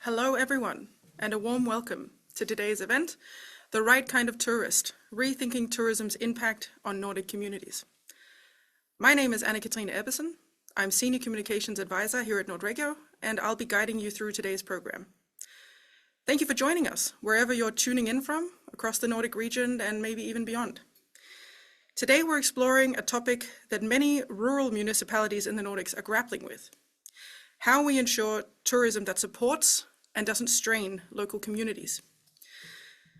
Hello everyone, and a warm welcome to today's event, The Right Kind of Tourist, Rethinking Tourism's Impact on Nordic Communities. My name is Katrine Ebbesen. I'm Senior Communications Advisor here at Nordregio, and I'll be guiding you through today's program. Thank you for joining us, wherever you're tuning in from, across the Nordic region and maybe even beyond. Today we're exploring a topic that many rural municipalities in the Nordics are grappling with: how we ensure tourism that supports and doesn't strain local communities.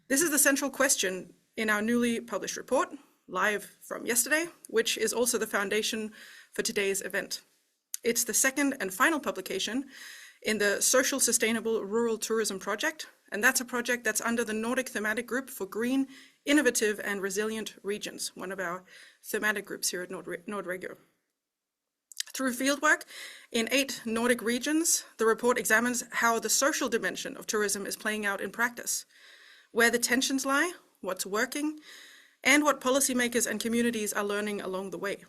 This is the central question in our newly published report, live from yesterday, which is also the foundation for today's event. It's the second and final publication in the Social Sustainable Rural Tourism Project, and that's a project that's under the Nordic Thematic Group for Green, Innovative and Resilient Regions, one of our thematic groups here at Nordregio. Through fieldwork in 8 Nordic regions, the report examines how the social dimension of tourism is playing out in practice, where the tensions lie, what's working, and what policymakers and communities are learning along the way.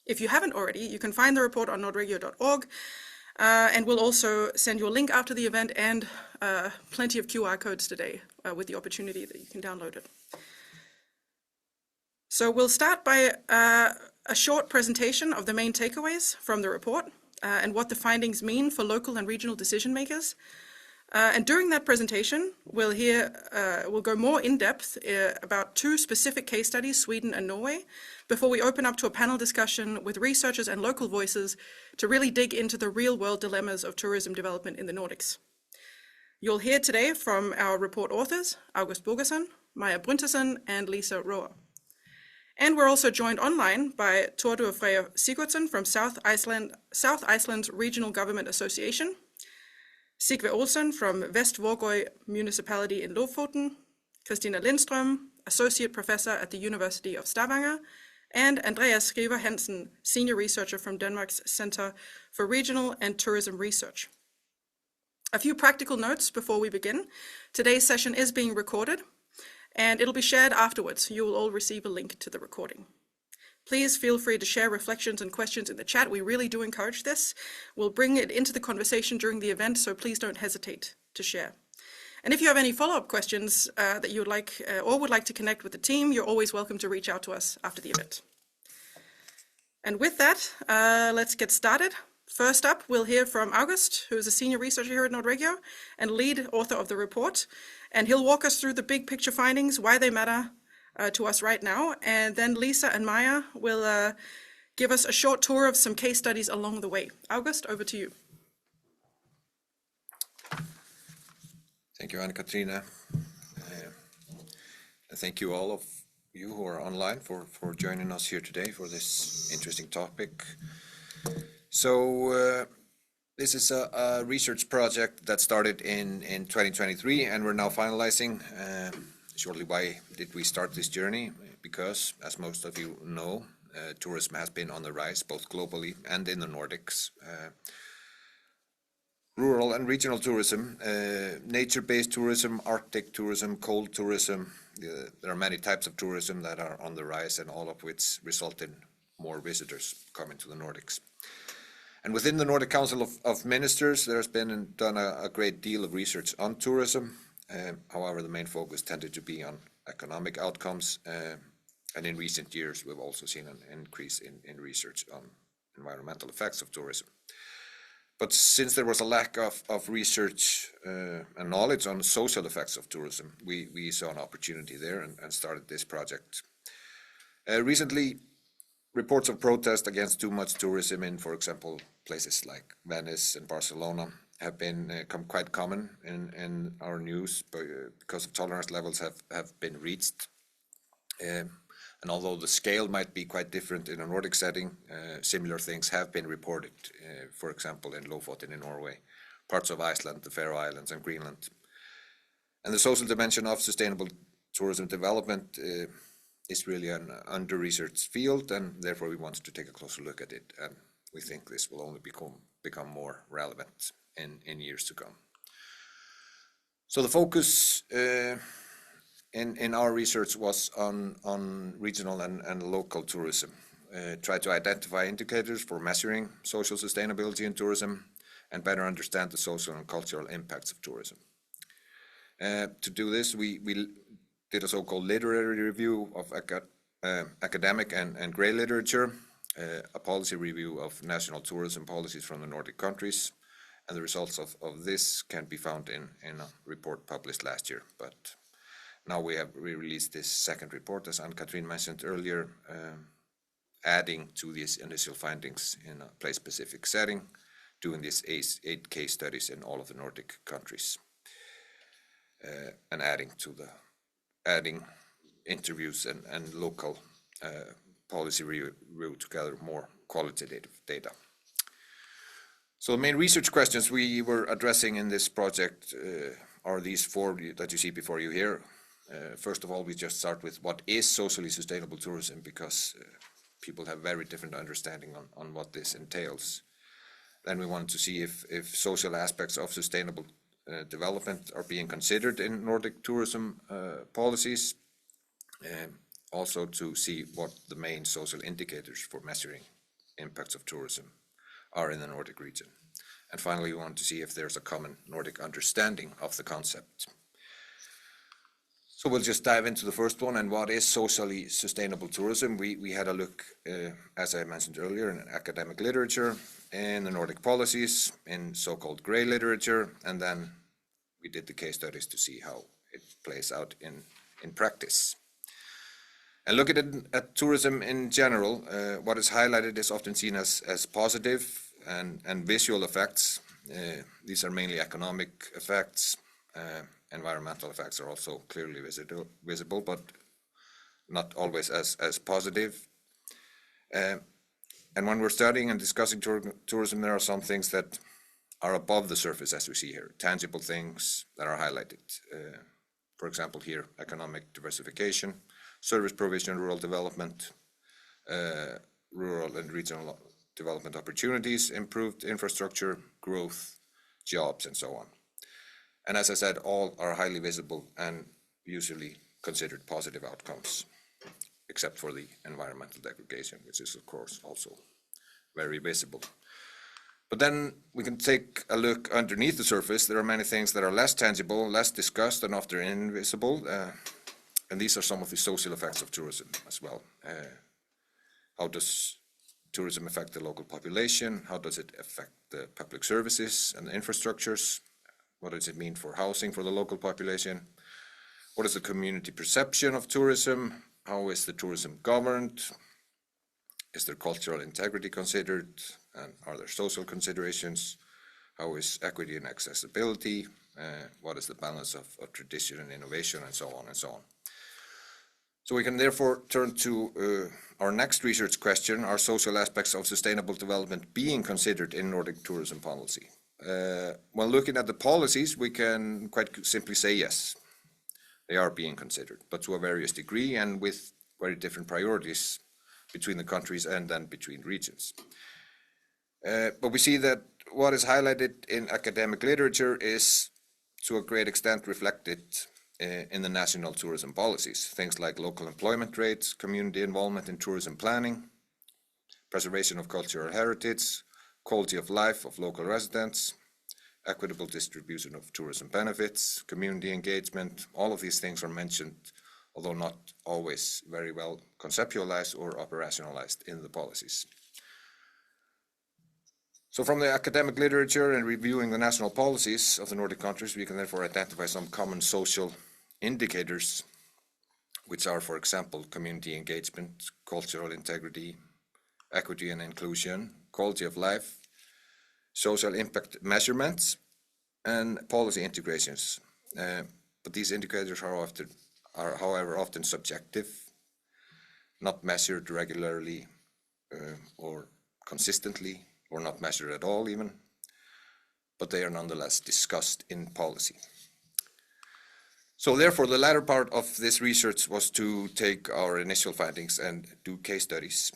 If you haven't already, you can find the report on nordregio.org, and we'll also send you a link after the event and plenty of QR codes today with the opportunity that you can download it. So we'll start by a short presentation of the main takeaways from the report and what the findings mean for local and regional decision makers. And during that presentation, we'll go more in depth about 2 specific case studies, Sweden and Norway, before we open up to a panel discussion with researchers and local voices to really dig into the real world dilemmas of tourism development in the Nordics. You'll hear today from our report authors, Águst Bogason, Maja Brynteson, and Lisa Rohrer. And we're also joined online by Thordur Freyr Sigurdsson from South Iceland's Regional Government Association, Sigve Olsen from Vestvågøy Municipality in Lofoten, Christina Lindström, Associate Professor at the University of Stavanger, and Andreas Skriver Hansen, Senior Researcher from Denmark's Center for Regional and Tourism Research. A few practical notes before we begin. Today's session is being recorded, and it'll be shared afterwards. You will all receive a link to the recording. Please feel free to share reflections and questions in the chat. We really do encourage this. We'll bring it into the conversation during the event, so please don't hesitate to share. And if you have any follow-up questions that you would like or would like to connect with the team, you're always welcome to reach out to us after the event. And with that, let's get started. First up, we'll hear from Águst, who is a senior researcher here at Nordregio and lead author of the report. And he'll walk us through the big picture findings, why they matter to us right now. And then Lisa and Maja will give us a short tour of some case studies along the way. Águst, over to you. Thank you, Katrine. Thank you all of you who are online for joining us here today for this interesting topic. So this is a research project that started in 2023, and we're now finalizing. Shortly, why did we start this journey? Because, as most of you know, tourism has been on the rise, both globally and in the Nordics. Rural and regional tourism, nature-based tourism, Arctic tourism, cold tourism. There are many types of tourism that are on the rise, and all of which result in more visitors coming to the Nordics. And within the Nordic Council of Ministers, there's been done a great deal of research on tourism. However, the main focus tended to be on economic outcomes. And in recent years, we've also seen an increase in research on environmental effects of tourism. But since there was a lack of research and knowledge on the social effects of tourism, we saw an opportunity there and started this project. Recently, reports of protest against too much tourism in, for example, places like Venice and Barcelona have become quite common in our news because of tolerance levels have been reached. And although the scale might be quite different in a Nordic setting, similar things have been reported, for example, in Lofoten in Norway, parts of Iceland, the Faroe Islands and Greenland. And the social dimension of sustainable tourism development is really an under-researched field, and therefore we wanted to take a closer look at it. And we think this will only become more relevant in years to come. So the focus in our research was on regional and local tourism. Try to identify indicators for measuring social sustainability in tourism and better understand the social and cultural impacts of tourism. To do this, we did a so-called literary review of academic and grey literature, a policy review of national tourism policies from the Nordic countries, and the results of this can be found in a report published last year. But now we released this second report, as Katrine mentioned earlier, adding to these initial findings in a place-specific setting, doing these 8 case studies in all of the Nordic countries, and adding interviews and local policy review to gather more qualitative data. So the main research questions we were addressing in this project are these 4 that you see before you here. First of all, we just start with what is socially sustainable tourism, because people have very different understanding on what this entails. Then we want to see if social aspects of sustainable development are being considered in Nordic tourism policies, also to see what the main social indicators for measuring impacts of tourism are in the Nordic region. And finally, we want to see if there's a common Nordic understanding of the concept. So we'll just dive into the first one, and what is socially sustainable tourism. We had a look, as I mentioned earlier, in academic literature, in the Nordic policies, in so-called grey literature, and then we did the case studies to see how it plays out in practice. And looking at tourism in general, what is highlighted is often seen as positive and visual effects. These are mainly economic effects. Environmental effects are also clearly visible, but not always as positive. And when we're studying and discussing tourism, there are some things that are above the surface, as we see here, tangible things that are highlighted. For example, here, economic diversification, service provision, rural development, rural and regional development opportunities, improved infrastructure, growth, jobs, and so on. And as I said, all are highly visible and usually considered positive outcomes, except for the environmental degradation, which is of course also very visible. But then we can take a look underneath the surface. There are many things that are less tangible, less discussed, and often invisible. And these are some of the social effects of tourism as well. How does tourism affect the local population? How does it affect the public services and the infrastructures? What does it mean for housing for the local population? What is the community perception of tourism? How is the tourism governed? Is there cultural integrity considered? And are there social considerations? How is equity and accessibility? What is the balance of tradition and innovation, and so on and so on? So we can therefore turn to our next research question: are social aspects of sustainable development being considered in Nordic tourism policy? When looking at the policies, we can quite simply say yes, they are being considered, but to a various degree and with very different priorities between the countries and then between regions. But we see that what is highlighted in academic literature is to a great extent reflected in the national tourism policies. Things like local employment rates, community involvement in tourism planning, preservation of cultural heritage, quality of life of local residents, equitable distribution of tourism benefits, community engagement. All of these things are mentioned, although not always very well conceptualized or operationalized in the policies. So from the academic literature and reviewing the national policies of the Nordic countries, we can therefore identify some common social indicators, which are, for example, community engagement, cultural integrity, equity and inclusion, quality of life, social impact measurements, and policy integrations. But these indicators are however often subjective, not measured regularly or consistently, or not measured at all even, but they are nonetheless discussed in policy. So therefore, the latter part of this research was to take our initial findings and do case studies,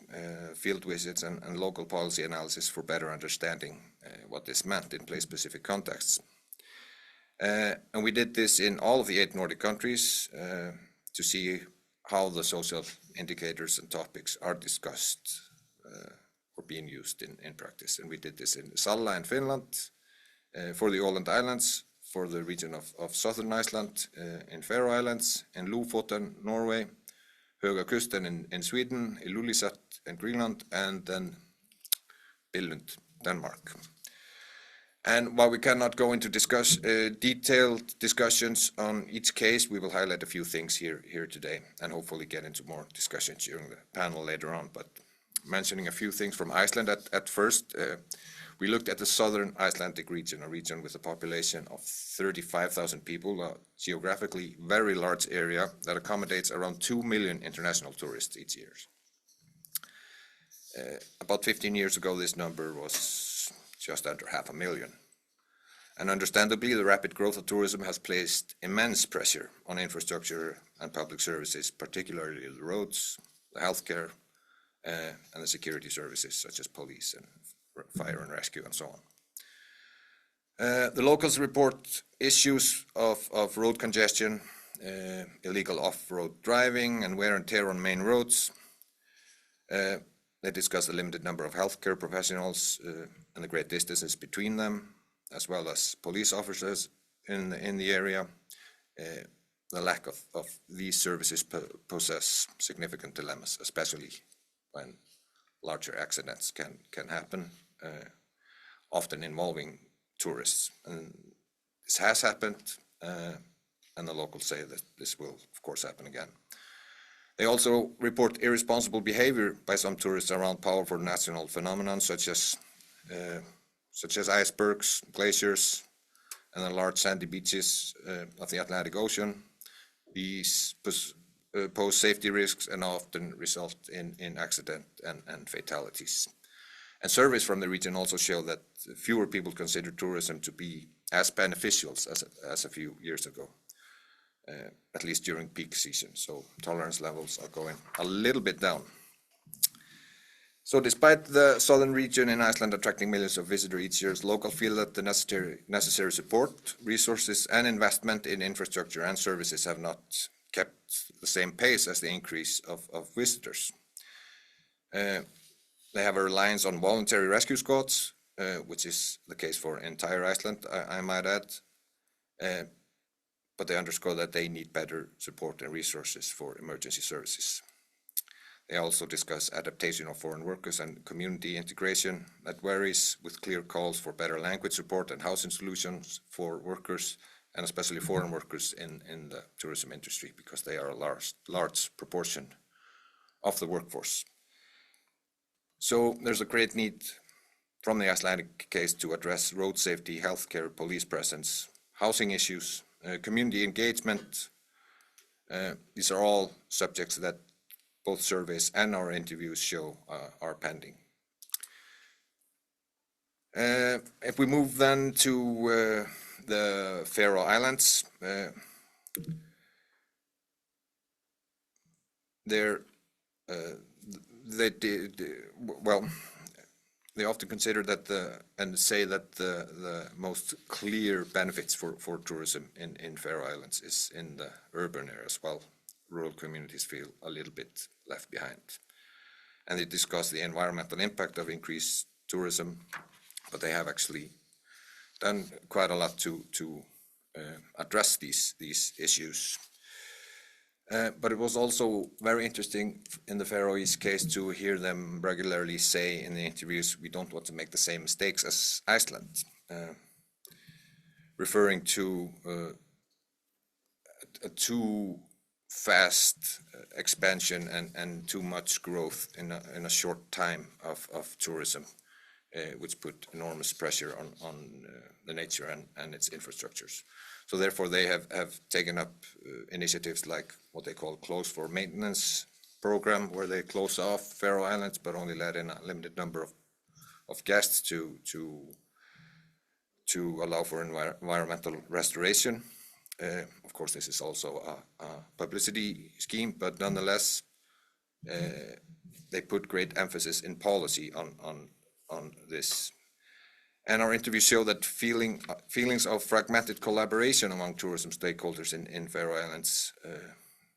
field visits, and local policy analysis for better understanding what this meant in place-specific contexts. And we did this in all of the 8 Nordic countries to see how the social indicators and topics are discussed or being used in practice. And we did this in Salla in Finland, for the Åland Islands, for the region of southern Iceland, in Faroe Islands, in Lofoten, Norway, Högakusten in Sweden, Ilulissat in Greenland, and then Billund, Denmark. And while we cannot go into detailed discussions on each case, we will highlight a few things here today and hopefully get into more discussions during the panel later on. But mentioning a few things from Iceland at first, we looked at the southern Icelandic region, a region with a population of 35,000 people, a geographically very large area that accommodates around 2 million international tourists each year. About 15 years ago, this number was just under 500,000. And understandably, the rapid growth of tourism has placed immense pressure on infrastructure and public services, particularly the roads, the healthcare, and the security services such as police and fire and rescue and so on. The locals report issues of road congestion, illegal off-road driving, and wear and tear on main roads. They discuss the limited number of healthcare professionals and the great distances between them, as well as police officers in the area. The lack of these services poses significant dilemmas, especially when larger accidents can happen, often involving tourists. And this has happened, and the locals say that this will, of course, happen again. They also report irresponsible behavior by some tourists around powerful natural phenomena such as icebergs, glaciers, and the large sandy beaches of the Atlantic Ocean. These pose safety risks and often result in accident and fatalities. And surveys from the region also show that fewer people consider tourism to be as beneficial as a few years ago, at least during peak season. So tolerance levels are going a little bit down. So despite the southern region in Iceland attracting millions of visitors each year, locals feel that the necessary support, resources, and investment in infrastructure and services have not kept the same pace as the increase of visitors. They have a reliance on voluntary rescue squads, which is the case for entire Iceland, I might add. But they underscore that they need better support and resources for emergency services. They also discuss adaptation of foreign workers and community integration that varies, with clear calls for better language support and housing solutions for workers, and especially foreign workers in the tourism industry, because they are a large proportion of the workforce. So there's a great need from the Icelandic case to address road safety, healthcare, police presence, housing issues, community engagement. These are all subjects that both surveys and our interviews show are pending. If we move then to the Faroe Islands, they often consider that and say that the most clear benefits for tourism in Faroe Islands is in the urban areas, while rural communities feel a little bit left behind. And they discuss the environmental impact of increased tourism, but they have actually done quite a lot to address these issues. But it was also very interesting in the Faroese case to hear them regularly say in the interviews, we don't want to make the same mistakes as Iceland, referring to a too fast expansion and too much growth in a short time of tourism, which put enormous pressure on the nature and its infrastructures. So therefore they have taken up initiatives like what they call close for maintenance program, where they close off Faroe Islands but only let in a limited number of guests to allow for environmental restoration. Of course, this is also a publicity scheme, but nonetheless, they put great emphasis in policy on this. And our interviews show that feelings of fragmented collaboration among tourism stakeholders in Faroe Islands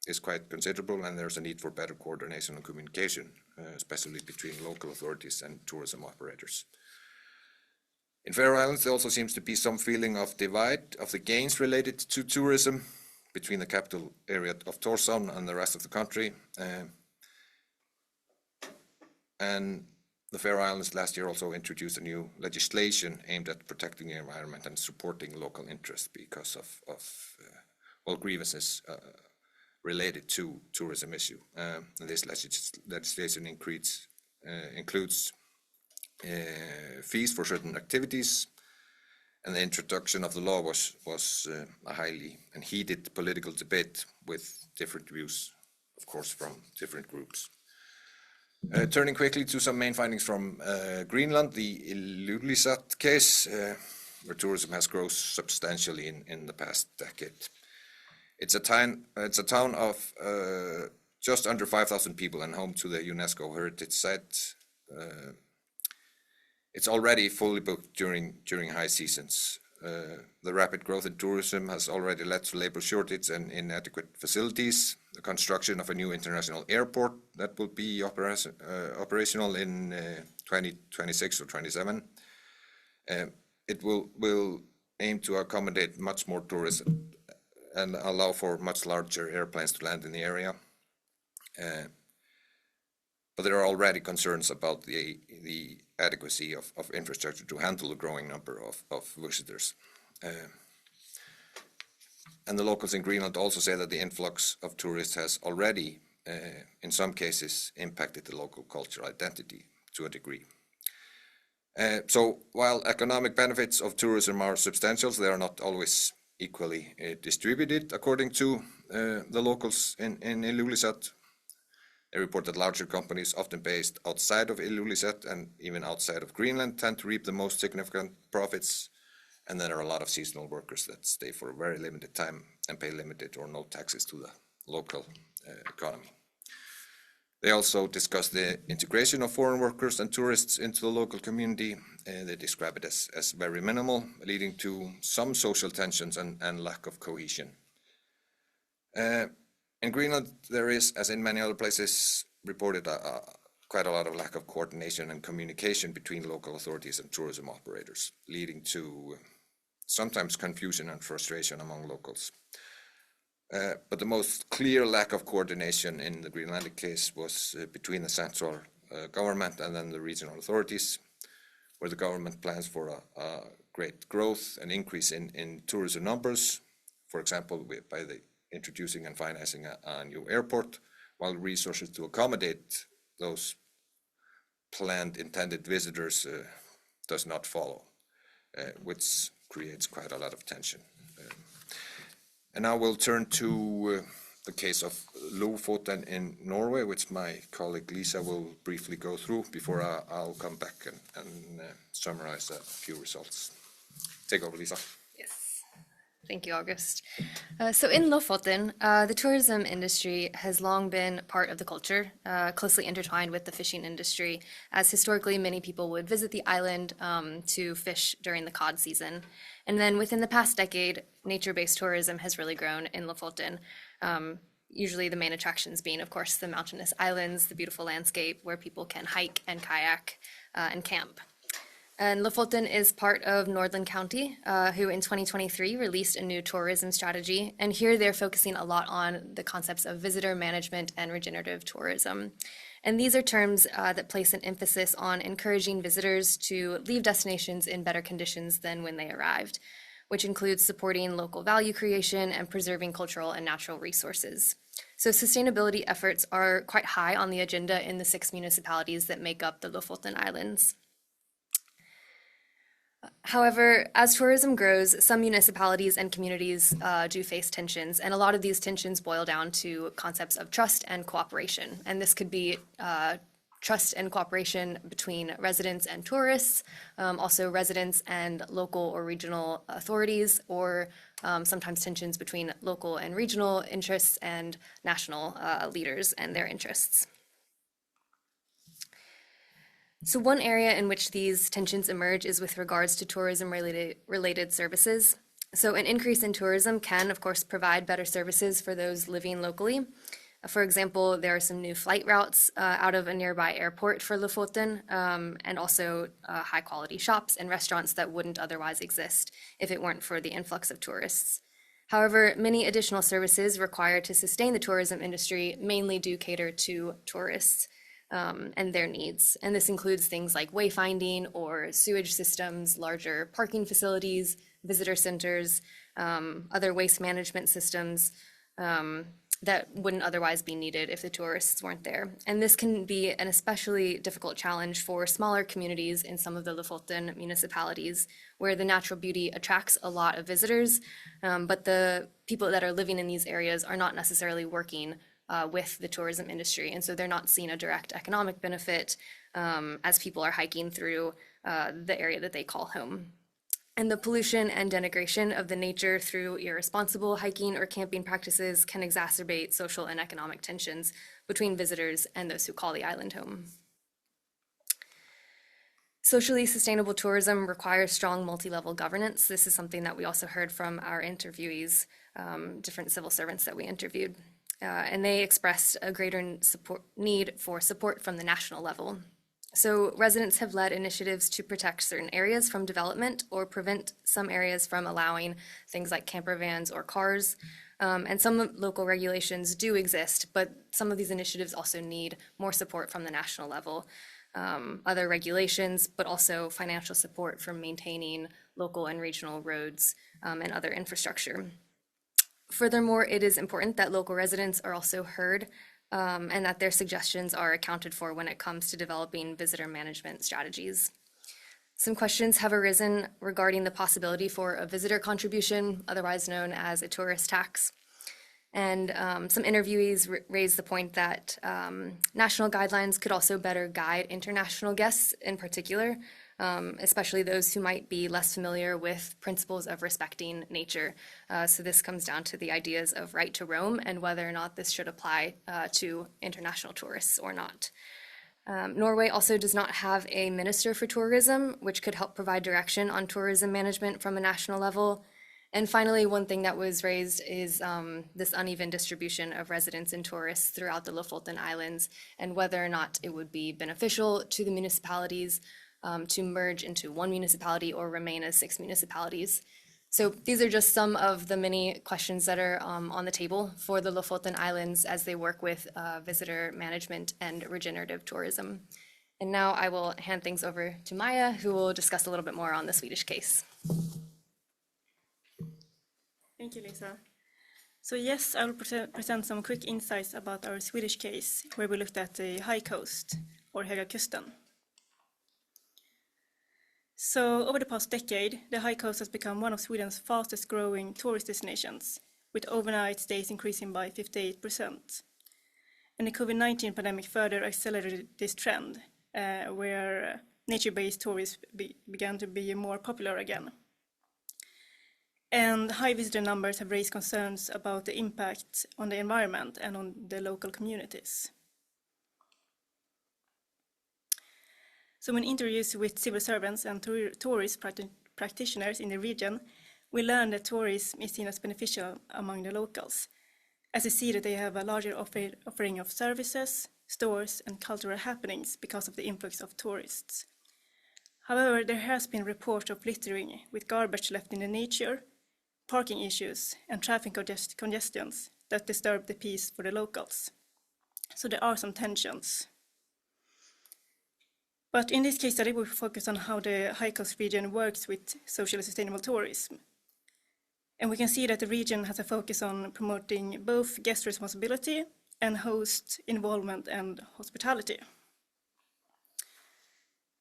is quite considerable, and there's a need for better coordination and communication, especially between local authorities and tourism operators. In Faroe Islands, there also seems to be some feeling of divide of the gains related to tourism between the capital area of Tórshavn and the rest of the country. And the Faroe Islands last year also introduced a new legislation aimed at protecting the environment and supporting local interests because of grievances related to tourism issue. And this legislation includes fees for certain activities, and the introduction of the law was a highly and heated political debate with different views, of course, from different groups. Turning quickly to some main findings from Greenland, the Ilulissat case, where tourism has grown substantially in the past decade. It's a town of just under 5,000 people and home to the UNESCO heritage site. It's already fully booked during high seasons. The rapid growth in tourism has already led to labor shortage and inadequate facilities. The construction of a new international airport that will be operational in 2026 or 27. It will aim to accommodate much more tourism and allow for much larger airplanes to land in the area. But there are already concerns about the adequacy of infrastructure to handle the growing number of visitors. And the locals in Greenland also say that the influx of tourists has already, in some cases, impacted the local cultural identity to a degree. So while economic benefits of tourism are substantial, they are not always equally distributed, according to the locals in Ilulissat. They report that larger companies, often based outside of Ilulissat and even outside of Greenland, tend to reap the most significant profits. And then there are a lot of seasonal workers that stay for a very limited time and pay limited or no taxes to the local economy. They also discuss the integration of foreign workers and tourists into the local community. They describe it as very minimal, leading to some social tensions and lack of cohesion. In Greenland, there is, as in many other places, reported quite a lot of lack of coordination and communication between local authorities and tourism operators, leading to sometimes confusion and frustration among locals. But the most clear lack of coordination in the Greenlandic case was between the central government and then the regional authorities, where the government plans for a great growth and increase in tourism numbers, for example, by the introducing and financing a new airport, while resources to accommodate those planned intended visitors does not follow, which creates quite a lot of tension. And now we'll turn to the case of Lofoten in Norway, which my colleague Lisa will briefly go through before I'll come back and summarize a few results. Take over, Lisa. Thank you, Águst. So in Lofoten, the tourism industry has long been part of the culture, closely intertwined with the fishing industry, as historically many people would visit the island to fish during the cod season. And then within the past decade, nature-based tourism has really grown in Lofoten, usually the main attractions being, of course, the mountainous islands, the beautiful landscape where people can hike and kayak and camp. And Lofoten is part of Nordland County, who in 2023 released a new tourism strategy. And here they're focusing a lot on the concepts of visitor management and regenerative tourism. And these are terms that place an emphasis on encouraging visitors to leave destinations in better conditions than when they arrived, which includes supporting local value creation and preserving cultural and natural resources. So sustainability efforts are quite high on the agenda in the 6 municipalities that make up the Lofoten Islands. However, as tourism grows, some municipalities and communities do face tensions, and a lot of these tensions boil down to concepts of trust and cooperation. And this could be trust and cooperation between residents and tourists, also residents and local or regional authorities, or sometimes tensions between local and regional interests and national leaders and their interests. So one area in which these tensions emerge is with regards to tourism-related services. So an increase in tourism can, of course, provide better services for those living locally. For example, there are some new flight routes out of a nearby airport for Lofoten, and also high-quality shops and restaurants that wouldn't otherwise exist if it weren't for the influx of tourists. However, many additional services required to sustain the tourism industry mainly do cater to tourists and their needs. And this includes things like wayfinding or sewage systems, larger parking facilities, visitor centers, other waste management systems that wouldn't otherwise be needed if the tourists weren't there. And this can be an especially difficult challenge for smaller communities in some of the Lofoten municipalities, where the natural beauty attracts a lot of visitors, but the people that are living in these areas are not necessarily working with the tourism industry, and so they're not seeing a direct economic benefit as people are hiking through the area that they call home. And the pollution and denigration of the nature through irresponsible hiking or camping practices can exacerbate social and economic tensions between visitors and those who call the island home. Socially sustainable tourism requires strong multi-level governance. This is something that we also heard from our interviewees, different civil servants that we interviewed. And they expressed a greater need for support from the national level. So residents have led initiatives to protect certain areas from development or prevent some areas from allowing things like camper vans or cars. And some local regulations do exist, but some of these initiatives also need more support from the national level. Other regulations, but also financial support for maintaining local and regional roads and other infrastructure. Furthermore, it is important that local residents are also heard and that their suggestions are accounted for when it comes to developing visitor management strategies. Some questions have arisen regarding the possibility for a visitor contribution, otherwise known as a tourist tax. And some interviewees raised the point that national guidelines could also better guide international guests in particular, especially those who might be less familiar with principles of respecting nature. So this comes down to the ideas of right to roam and whether or not this should apply to international tourists or not. Norway also does not have a minister for tourism, which could help provide direction on tourism management from a national level. And finally, one thing that was raised is this uneven distribution of residents and tourists throughout the Lofoten Islands, and whether or not it would be beneficial to the municipalities to merge into one municipality or remain as 6 municipalities. So these are just some of the many questions that are on the table for the Lofoten Islands as they work with visitor management and regenerative tourism. And now I will hand things over to Maja, who will discuss a little bit more on the Swedish case. Thank you, Lisa. So yes, I will present some quick insights about our Swedish case, where we looked at the High Coast, or Höga Kusten. So over the past decade, the High Coast has become one of Sweden's fastest growing tourist destinations, with overnight stays increasing by 58%. And the COVID-19 pandemic further accelerated this trend, where nature-based tourism began to be more popular again. And high visitor numbers have raised concerns about the impact on the environment and on the local communities. So in interviews with civil servants and tourist practitioners in the region, we learned that tourism is seen as beneficial among the locals, as they see that they have a larger offering of services, stores, and cultural happenings because of the influx of tourists. However, there has been reports of littering with garbage left in the nature, parking issues, and traffic congestions that disturb the peace for the locals. So there are some tensions. But in this case study, we focus on how the High Coast region works with socially sustainable tourism. And we can see that the region has a focus on promoting both guest responsibility and host involvement and hospitality.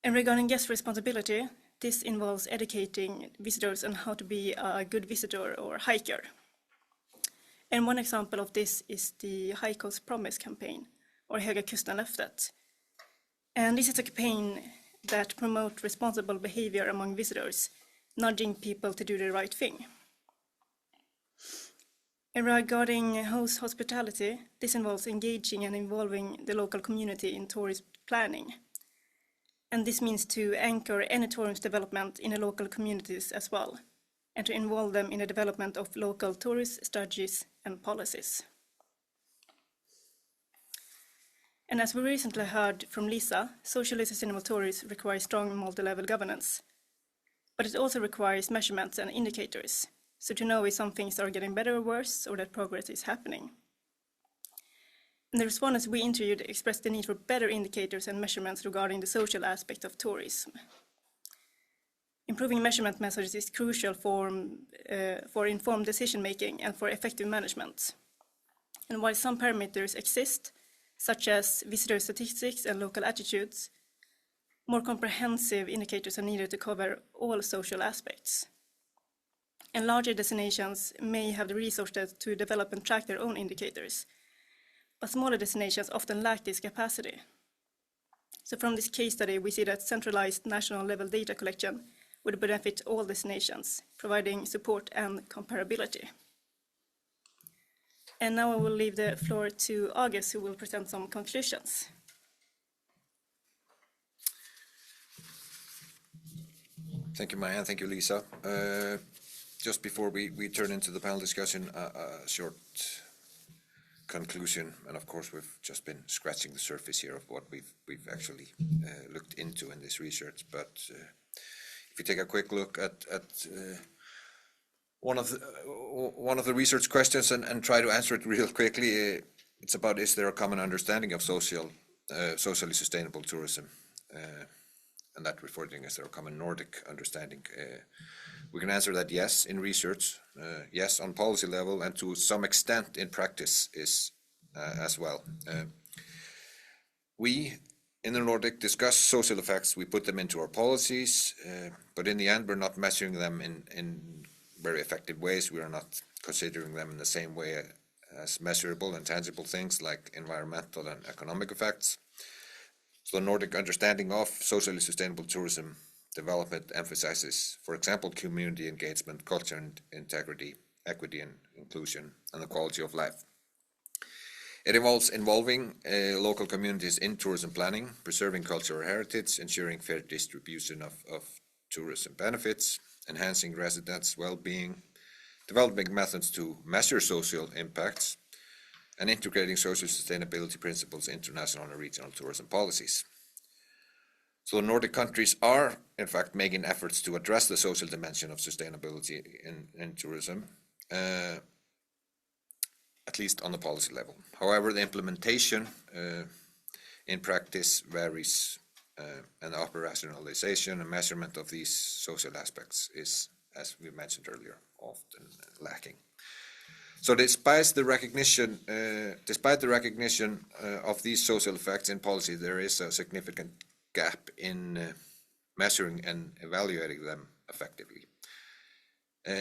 And regarding guest responsibility, this involves educating visitors on how to be a good visitor or hiker. And one example of this is the High Coast Promise campaign, or Höga Kusten-löftet. And this is a campaign that promotes responsible behavior among visitors, nudging people to do the right thing. And regarding host hospitality, this involves engaging and involving the local community in tourist planning. And this means to anchor any tourism development in the local communities as well, and to involve them in the development of local tourist strategies and policies. And as we recently heard from Lisa, socially sustainable tourism requires strong multi-level governance. But it also requires measurements and indicators, so to know if some things are getting better or worse, or that progress is happening. And the respondents we interviewed expressed the need for better indicators and measurements regarding the social aspect of tourism. Improving measurement methods is crucial for informed decision-making and for effective management. And while some parameters exist, such as visitor statistics and local attitudes, more comprehensive indicators are needed to cover all social aspects. And larger destinations may have the resources to develop and track their own indicators, but smaller destinations often lack this capacity. So from this case study, we see that centralized national level data collection would benefit all destinations, providing support and comparability. And now I will leave the floor to Águst, who will present some conclusions. Thank you, Maja, and thank you, Lisa. Just before we turn into the panel discussion, a short conclusion, and of course we've just been scratching the surface here of what we've actually looked into in this research. But if you take a quick look at one of the research questions and try to answer it real quickly, it's about, is there a common understanding of socially sustainable tourism? And that referring is there a common Nordic understanding? We can answer that yes in research, yes on policy level, and to some extent in practice is as well. We in the Nordic discuss social effects, we put them into our policies, but in the end we're not measuring them in very effective ways. We are not considering them in the same way as measurable and tangible things like environmental and economic effects. So the Nordic understanding of socially sustainable tourism development emphasizes, for example, community engagement, culture and integrity, equity and inclusion, and the quality of life. It involves involving local communities in tourism planning, preserving cultural heritage, ensuring fair distribution of tourism benefits, enhancing residents' well-being, developing methods to measure social impacts, and integrating social sustainability principles into national and regional tourism policies. So the Nordic countries are, in fact, making efforts to address the social dimension of sustainability in tourism, at least on the policy level. However, the implementation in practice varies, and the operationalization and measurement of these social aspects is, as we mentioned earlier, often lacking. So despite the recognition of these social effects in policy, there is a significant gap in measuring and evaluating them effectively.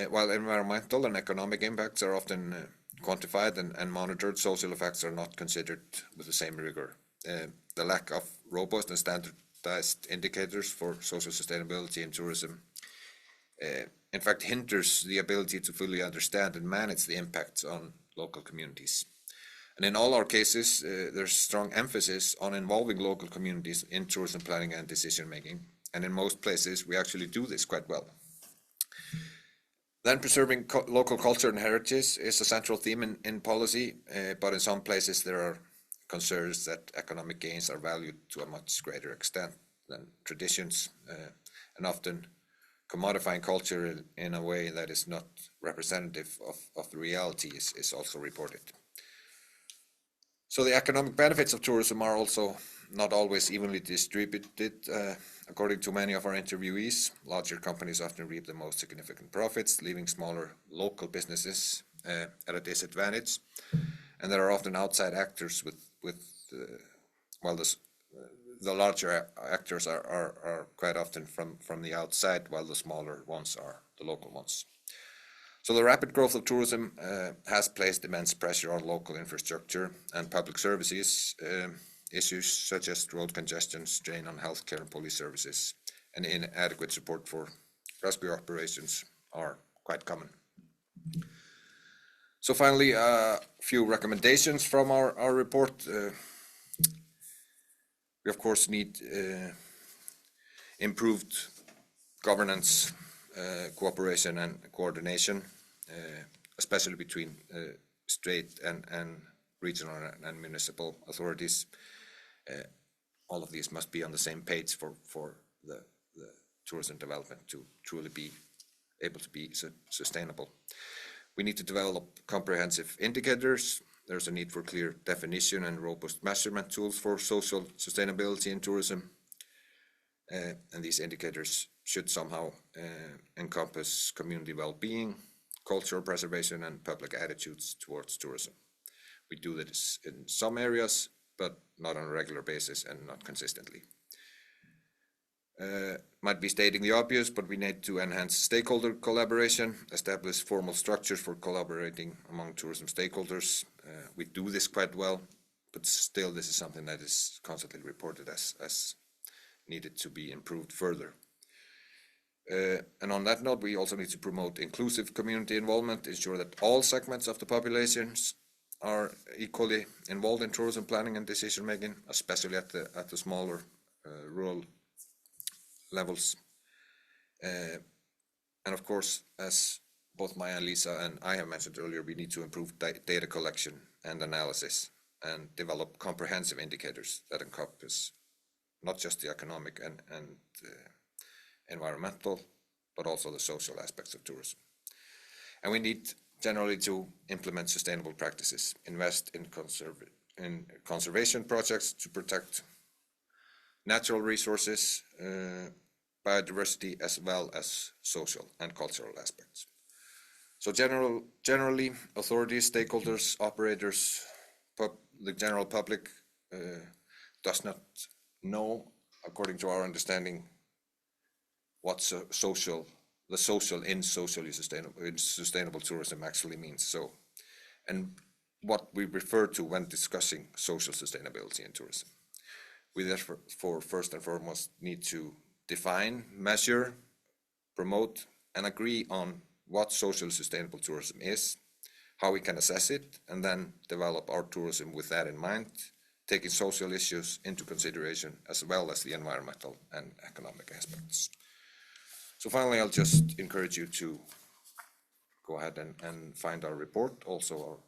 While environmental and economic impacts are often quantified and monitored, social effects are not considered with the same rigor. The lack of robust and standardized indicators for social sustainability in tourism in fact hinders the ability to fully understand and manage the impacts on local communities. And in all our cases, there's strong emphasis on involving local communities in tourism planning and decision making. And in most places, we actually do this quite well. Then preserving local culture and heritage is a central theme in policy, but in some places there are concerns that economic gains are valued to a much greater extent than traditions, and often commodifying culture in a way that is not representative of the reality is also reported. So the economic benefits of tourism are also not always evenly distributed. According to many of our interviewees, larger companies often reap the most significant profits, leaving smaller local businesses at a disadvantage. And there are often outside actors while the larger actors are quite often from the outside, while the smaller ones are the local ones. So the rapid growth of tourism has placed immense pressure on local infrastructure and public services. Issues such as road congestion, strain on healthcare and police services, and inadequate support for rescue operations are quite common. So finally, a few recommendations from our report. We of course need improved governance, cooperation and coordination, especially between state and regional and municipal authorities. all of these must be on the same page for the tourism development to truly be able to be sustainable. We need to develop comprehensive indicators. There's a need for clear definition and robust measurement tools for social sustainability in tourism. And these indicators should somehow encompass community well-being, cultural preservation, and public attitudes towards tourism. We do this in some areas, but not on a regular basis and not consistently. Might be stating the obvious, but we need to enhance stakeholder collaboration, establish formal structures for collaborating among tourism stakeholders. We do this quite well, but still this is something that is constantly reported as needed to be improved further. And on that note, we also need to promote inclusive community involvement, ensure that all segments of the populations are equally involved in tourism planning and decision making, especially at the smaller rural levels. And of course, as both Maja and Lisa and I have mentioned earlier, we need to improve data collection and analysis and develop comprehensive indicators that encompass not just the economic and environmental, but also the social aspects of tourism. And we need generally to implement sustainable practices, invest in conservation projects to protect natural resources, biodiversity, as well as social and cultural aspects. So generally, authorities, stakeholders, operators, the general public does not know, according to our understanding, what the social in sustainable tourism actually means. So, and what we refer to when discussing social sustainability in tourism. We therefore first and foremost need to define, measure, promote, and agree on what social sustainable tourism is, how we can assess it, and then develop our tourism with that in mind, taking social issues into consideration as well as the environmental and economic aspects. So finally, I'll just encourage you to go ahead and find our report, also our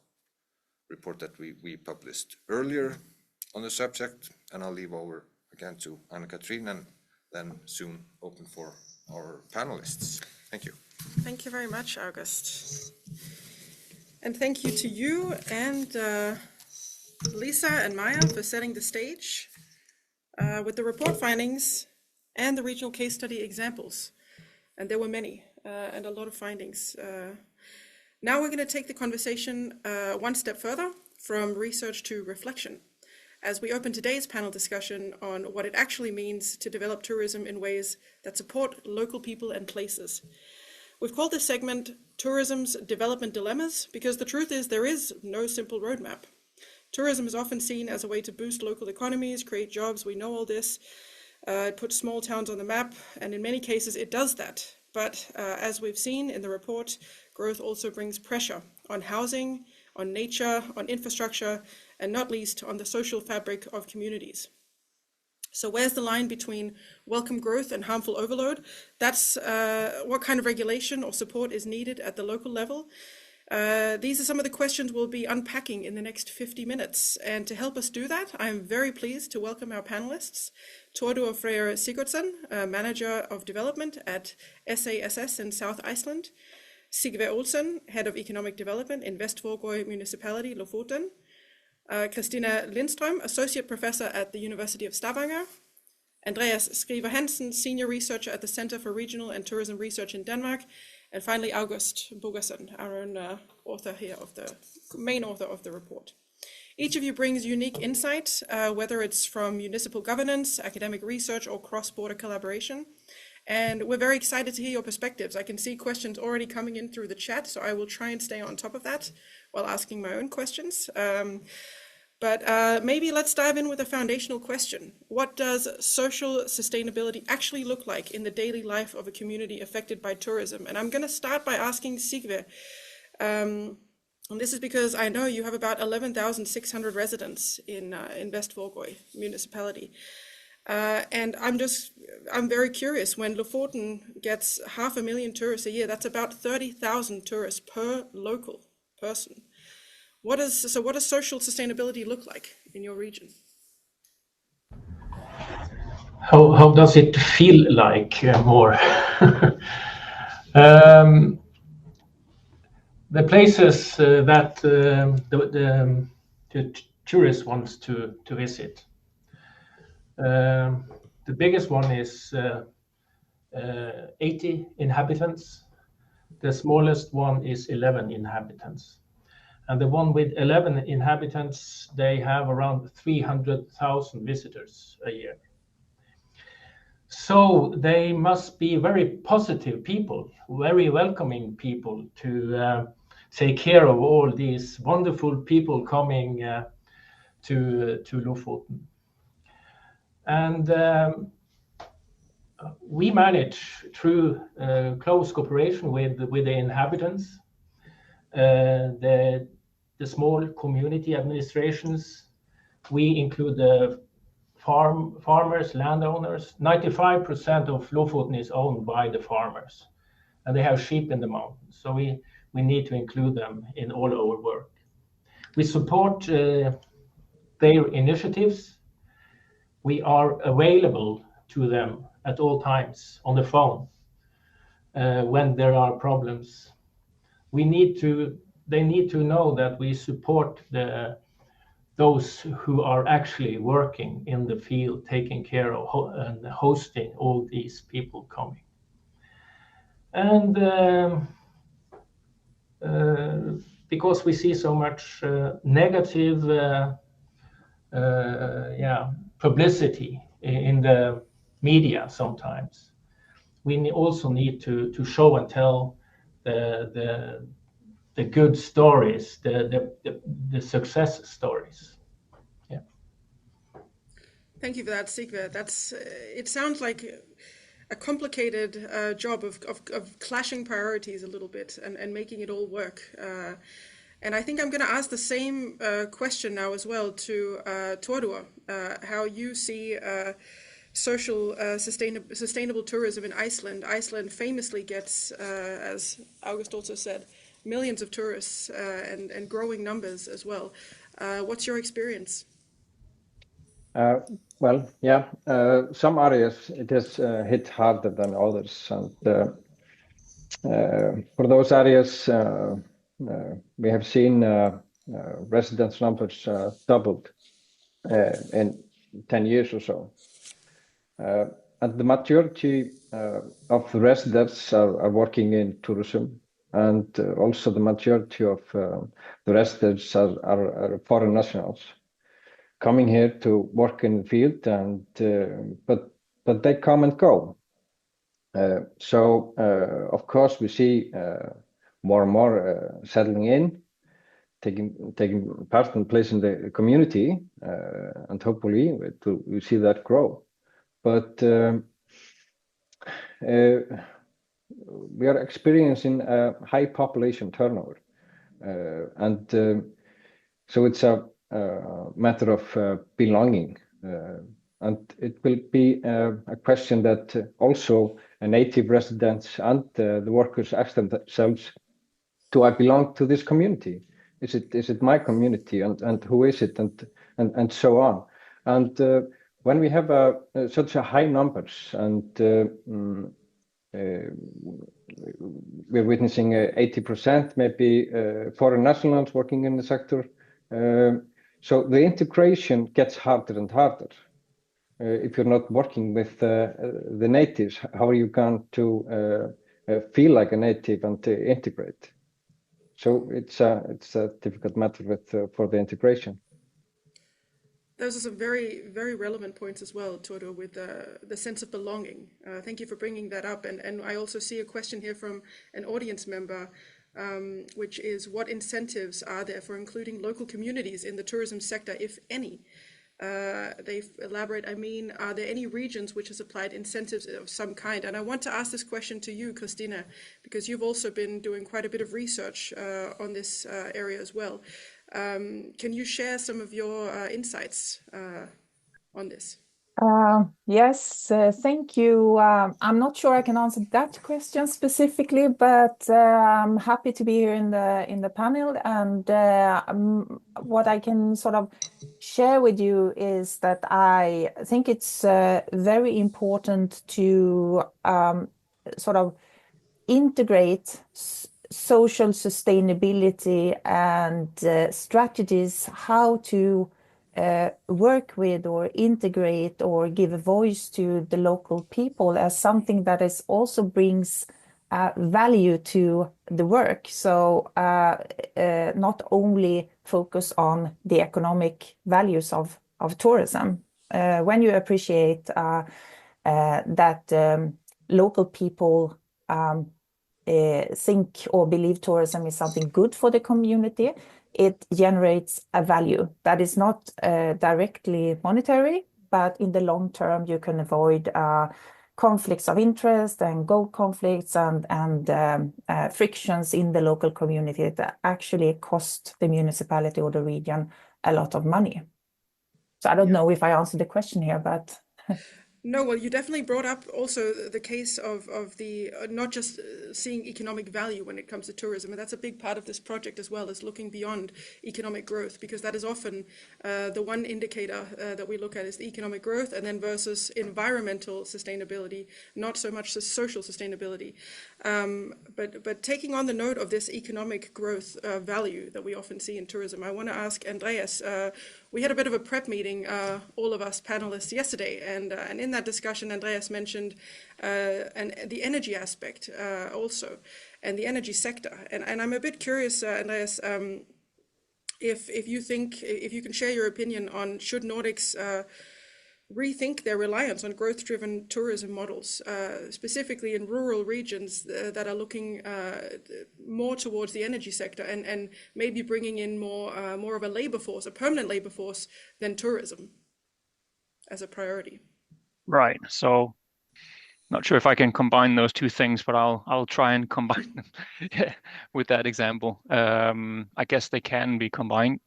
report that we published earlier on the subject, and I'll leave over again to Katrine and then soon open for our panelists. Thank you. Thank you very much, Águst. And thank you to you and Lisa and Maja for setting the stage with the report findings and the regional case study examples. And there were many and a lot of findings. Now we're going to take the conversation one step further from research to reflection, as we open today's panel discussion on what it actually means to develop tourism in ways that support local people and places. We've called this segment Tourism's Development Dilemmas, because the truth is there is no simple roadmap. Tourism is often seen as a way to boost local economies, create jobs, we know all this. It puts small towns on the map, and in many cases it does that. But as we've seen in the report, growth also brings pressure on housing, on nature, on infrastructure, and not least on the social fabric of communities. So where's the line between welcome growth and harmful overload? That's what kind of regulation or support is needed at the local level. These are some of the questions we'll be unpacking in the next 50 minutes. And to help us do that, I'm very pleased to welcome our panelists. Thordur Freyr Sigurdsson, Manager of Development at SASS in South Iceland. Sigve Olsen, Head of Economic Development in Vestvågøy Municipality, Lofoten. Christina Lindström, Associate Professor at the University of Stavanger. Andreas Skriver Hansen, Senior Researcher at the Center for Regional and Tourism Research in Denmark. And finally, Águst Bogason, our own author here, main author of the report. Each of you brings unique insight, whether it's from municipal governance, academic research, or cross-border collaboration. And we're very excited to hear your perspectives. I can see questions already coming in through the chat, so I will try and stay on top of that while asking my own questions. But maybe let's dive in with a foundational question. What does social sustainability actually look like in the daily life of a community affected by tourism? And I'm going to start by asking Sigve. And this is because I know you have about 11,600 residents in Vestvågøy Municipality. And I'm very curious, when Lofoten gets 500,000 tourists a year, that's about 30,000 tourists per local person. What does social sustainability look like in your region? how does it feel like more? The places that the tourist wants to visit. The biggest one is 80 inhabitants. The smallest one is 11 inhabitants. And the one with 11 inhabitants, they have around 300,000 visitors a year. So they must be very positive people, very welcoming people to take care of all these wonderful people coming to Lofoten. And we manage through close cooperation with the inhabitants, the small community administrations. We include the farmers, landowners. 95% of Lofoten is owned by the farmers, and they have sheep in the mountains. So we need to include them in all our work. We support their initiatives. We are available to them at all times on the phone when there are problems. They need to know that we support those who are actually working in the field, taking care of and hosting all these people coming. And because we see so much negative publicity in the media sometimes, we also need to show and tell the good stories, the success stories. Yeah. Thank you for that, Sigve. It sounds like a complicated job of clashing priorities a little bit and making it all work. And I think I'm going to ask the same question now as well to Thordur, how you see social sustainable tourism in Iceland. Iceland famously gets, as Águst also said, millions of tourists and growing numbers as well. What's your experience? Well, yeah, some areas it has hit harder than others, and for those areas we have seen residence numbers doubled in 10 years or so. And the majority of the residents are working in tourism, and also the majority of the residents are foreign nationals coming here to work in the field, and but they come and go. So of course we see more and more settling in, taking part and place in the community, and hopefully we see that grow. But we are experiencing a high population turnover, and so it's a matter of belonging, and it will be a question that also native residents and the workers ask themselves: do I belong to this community? Is it my community, and who is it, and so on. And when we have such a high numbers, and we're witnessing 80% maybe foreign nationals working in the sector, so the integration gets harder and harder. If you're not working with the natives, how are you going to feel like a native and to integrate? So it's a difficult matter for the integration. Those are some very, very relevant points as well, Thordur, with the sense of belonging. Thank you for bringing that up. And I also see a question here from an audience member, which is, what incentives are there for including local communities in the tourism sector, if any? They elaborate, are there any regions which has applied incentives of some kind? And I want to ask this question to you, Katrine, because you've also been doing quite a bit of research on this area as well. Can you share some of your insights on this? Yes, thank you. I'm not sure I can answer that question specifically, but I'm happy to be here in the panel. And what I can sort of share with you is that I think it's very important to sort of integrate social sustainability and strategies how to work with or integrate or give a voice to the local people as something that is also brings value to the work. So not only focus on the economic values of tourism. When you appreciate that local people think or believe tourism is something good for the community, it generates a value that is not directly monetary, but in the long term, you can avoid conflicts of interest and goal conflicts and frictions in the local community that actually cost the municipality or the region a lot of money. So I don't know if I answered the question here, but No, well, you definitely brought up also the case of the not just seeing economic value when it comes to tourism, and that's a big part of this project as well, is looking beyond economic growth, because that is often the one indicator that we look at is the economic growth, and then versus environmental sustainability, not so much the social sustainability. But taking on the note of this economic growth value that we often see in tourism, I want to ask Andreas. We had a bit of a prep meeting, all of us panelists, yesterday, and in that discussion, Andreas mentioned and the energy aspect also, and the energy sector. And I'm a bit curious, Andreas, if you can share your opinion on should Nordics rethink their reliance on growth-driven tourism models, specifically in rural regions that are looking more towards the energy sector and maybe bringing in more of a labor force, a permanent labor force, than tourism as a priority. Right. So not sure if I can combine those two things, but I'll try and combine them with that example. I guess they can be combined.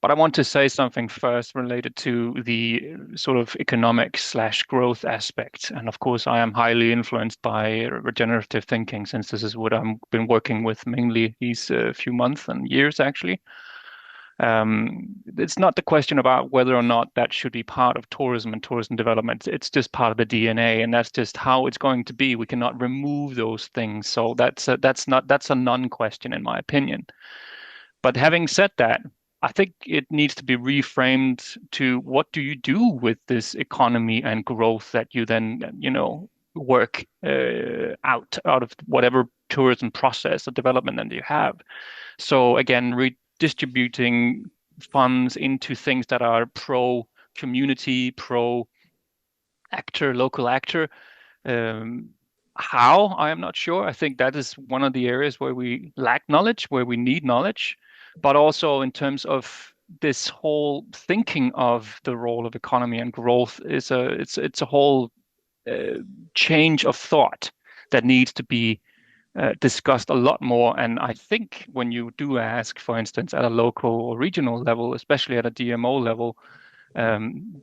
But I want to say something first related to the sort of economic/growth aspect. And of course, I am highly influenced by regenerative thinking, since this is what I've been working with mainly these few months and years, actually. It's not the question about whether or not that should be part of tourism and tourism development. It's just part of the DNA, and that's just how it's going to be. We cannot remove those things. So that's a non-question in my opinion. But having said that, I think it needs to be reframed to what do you do with this economy and growth that you then, work out of whatever tourism process or development that you have. So again, redistributing funds into things that are pro community, pro actor, local actor. How? I am not sure. I think that is one of the areas where we lack knowledge, where we need knowledge, but also in terms of this whole thinking of the role of economy and growth it's a whole change of thought that needs to be discussed a lot more. And I think when you do ask, for instance, at a local or regional level, especially at a DMO level,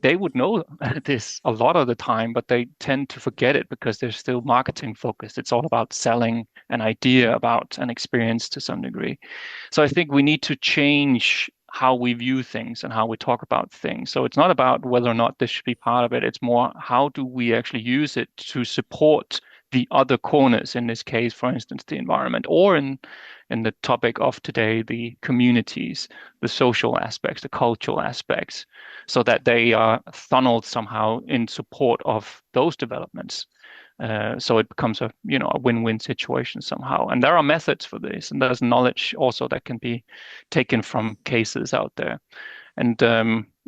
they would know this a lot of the time, but they tend to forget it because they're still marketing focused. It's all about selling an idea about an experience to some degree. So I think we need to change how we view things and how we talk about things. So it's not about whether or not this should be part of it. It's more how do we actually use it to support the other corners, in this case, for instance, the environment, or in the topic of today, the communities, the social aspects, the cultural aspects, so that they are funneled somehow in support of those developments. So it becomes a win-win situation somehow. And there are methods for this, and there's knowledge also that can be taken from cases out there. And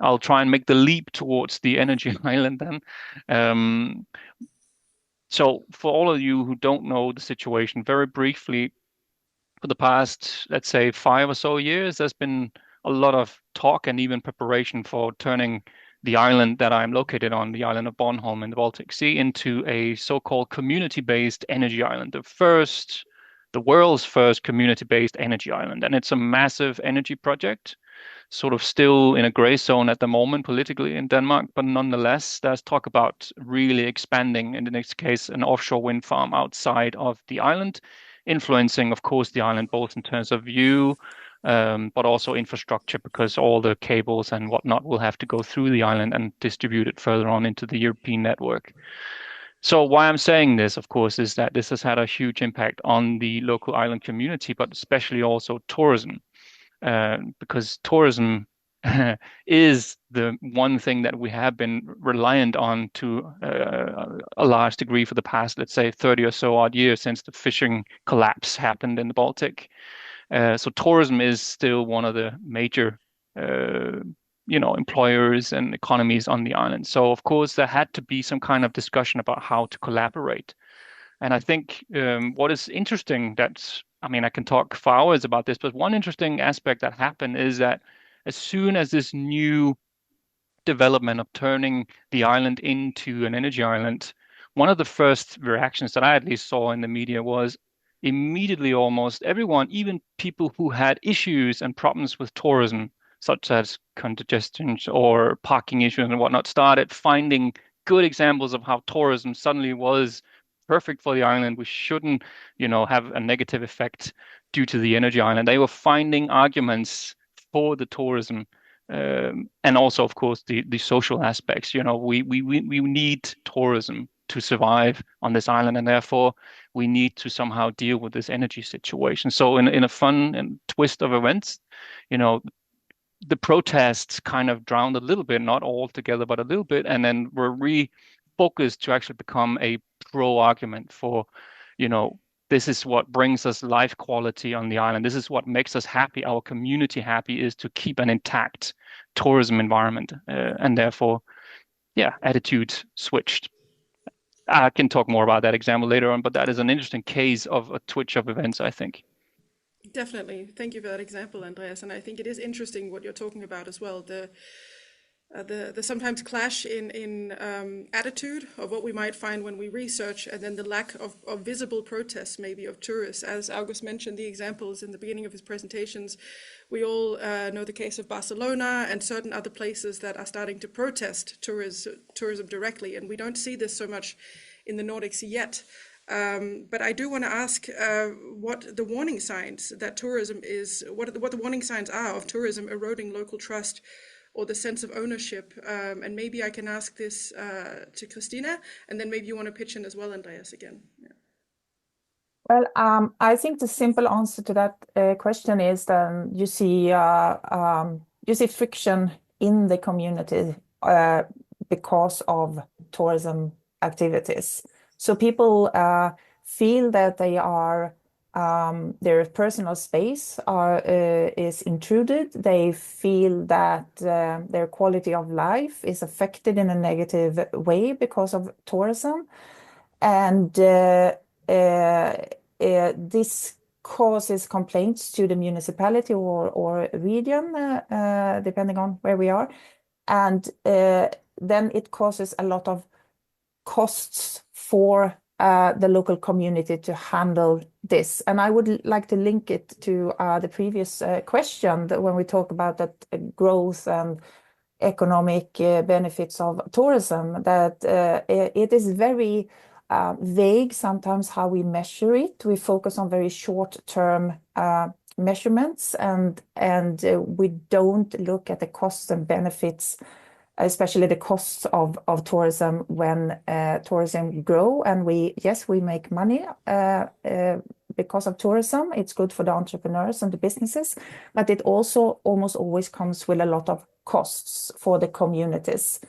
I'll try and make the leap towards the energy island then. So for all of you who don't know the situation, very briefly, for the past, let's say, 5 or so years, there's been a lot of talk and even preparation for turning the island that I'm located on, the island of Bornholm in the Baltic Sea, into a so-called community-based energy island, the world's first community-based energy island. And it's a massive energy project sort of still in a gray zone at the moment politically in Denmark, but nonetheless, there's talk about really expanding, in the next case, an offshore wind farm outside of the island, influencing, of course, the island both in terms of view, but also infrastructure, because all the cables and whatnot will have to go through the island and distribute it further on into the European network. So why I'm saying this, of course, is that this has had a huge impact on the local island community, but especially also tourism, because tourism is the one thing that we have been reliant on to a large degree for the past, let's say, 30 or so odd years since the fishing collapse happened in the Baltic. So tourism is still one of the major employers and economies on the island. So of course there had to be some kind of discussion about how to collaborate. And I think what is interesting I can talk for hours about this, but one interesting aspect that happened is that as soon as this new development of turning the island into an energy island, one of the first reactions that I at least saw in the media was immediately almost everyone, even people who had issues and problems with tourism, such as congestion or parking issues and whatnot, started finding good examples of how tourism suddenly was perfect for the island. We shouldn't, have a negative effect due to the energy island. They were finding arguments for the tourism, and also, of course, the social aspects. We need tourism to survive on this island, and therefore we need to somehow deal with this energy situation. So in a fun and twist of events, the protests kind of drowned a little bit, not all together, but a little bit, and then were refocused to actually become a pro argument for, this is what brings us life quality on the island. This is what makes us happy, our community happy, is to keep an intact tourism environment. And therefore, attitude switched. I can talk more about that example later on, but that is an interesting case of a twitch of events, I think. Definitely. Thank you for that example, Andreas. And I think it is interesting what you're talking about as well. The sometimes clash in attitude of what we might find when we research, and then the lack of visible protests maybe of tourists. As Águst mentioned, the examples in the beginning of his presentations, we all know the case of Barcelona and certain other places that are starting to protest tourism directly, and we don't see this so much in the Nordics yet. But I do want to ask what the warning signs that tourism is, what the warning signs are of tourism eroding local trust or the sense of ownership. And maybe I can ask this to Christina, and then maybe you want to pitch in as well, Andreas, again. Yeah. Well, I think the simple answer to that question is that you see friction in the community because of tourism activities. So people feel that their personal space is intruded. They feel that their quality of life is affected in a negative way because of tourism, and this causes complaints to the municipality or region, depending on where we are, and then it causes a lot of costs for the local community to handle this. And I would like to link it to the previous question, that when we talk about that growth and economic benefits of tourism, that it is very vague sometimes how we measure it. We focus on very short-term measurements, and we don't look at the costs and benefits, especially the costs of tourism when tourism grow. And we make money because of tourism. It's good for the entrepreneurs and the businesses, but it also almost always comes with a lot of costs for the communities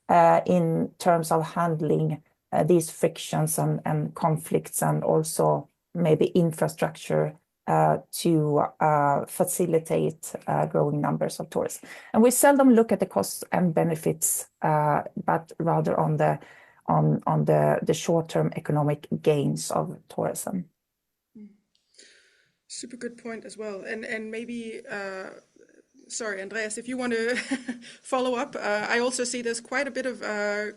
in terms of handling these frictions and conflicts, and also maybe infrastructure to facilitate growing numbers of tourists. And we seldom look at the costs and benefits, but rather on the short-term economic gains of tourism. Super good point as well. And maybe sorry, Andreas, if you want to follow up, I also see there's quite a bit of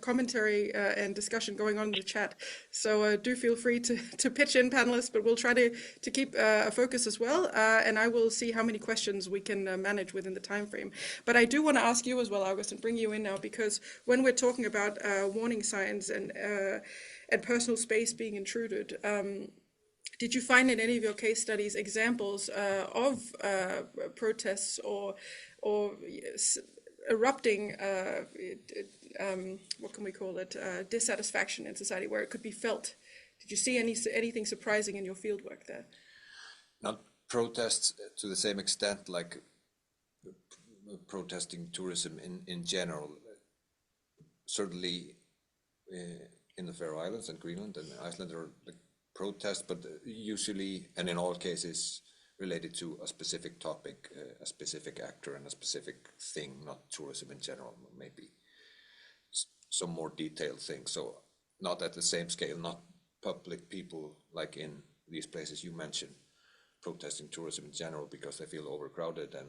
commentary and discussion going on in the chat. So do feel free to pitch in, panelists, but we'll try to keep a focus as well. And I will see how many questions we can manage within the time frame. But I do want to ask you as well, Águst, and bring you in now, because when we're talking about warning signs and personal space being intruded, did you find in any of your case studies examples of protests or erupting, what can we call it, dissatisfaction in society where it could be felt? Did you see anything surprising in your fieldwork there? Not protests to the same extent like protesting tourism in general. Certainly in the Faroe Islands and Greenland and Iceland are protests, but usually, and in all cases, related to a specific topic, a specific actor and a specific thing, not tourism in general, maybe some more detailed things. So not at the same scale, not public people like in these places you mentioned, protesting tourism in general because they feel overcrowded and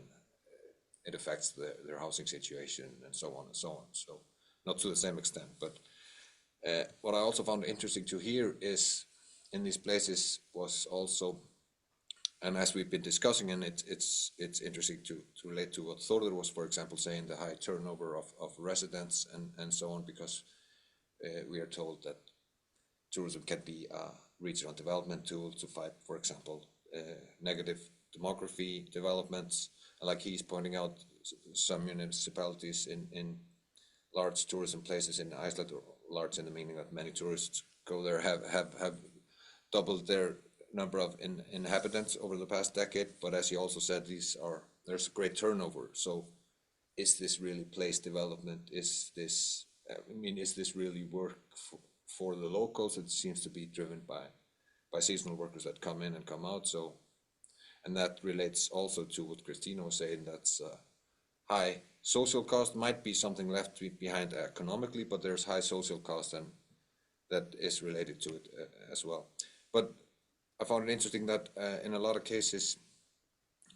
it affects their housing situation and so on and so on. So not to the same extent, but what I also found interesting to hear is in these places was also, and as we've been discussing, and it's interesting to relate to what Thordur was, for example, saying the high turnover of residents and so on, because we are told that tourism can be a regional development tool to fight, for example, negative demography developments. And like he's pointing out, some municipalities in large tourism places in Iceland, or large in the meaning that many tourists go there, have doubled their number of inhabitants over the past decade. But as he also said, there's a great turnover. So is this really place development? Is this really work for the locals? It seems to be driven by seasonal workers that come in and come out. So, and that relates also to what Christina was saying, that's high social cost might be something left behind economically, but there's high social cost and that is related to it as well. But I found it interesting that in a lot of cases,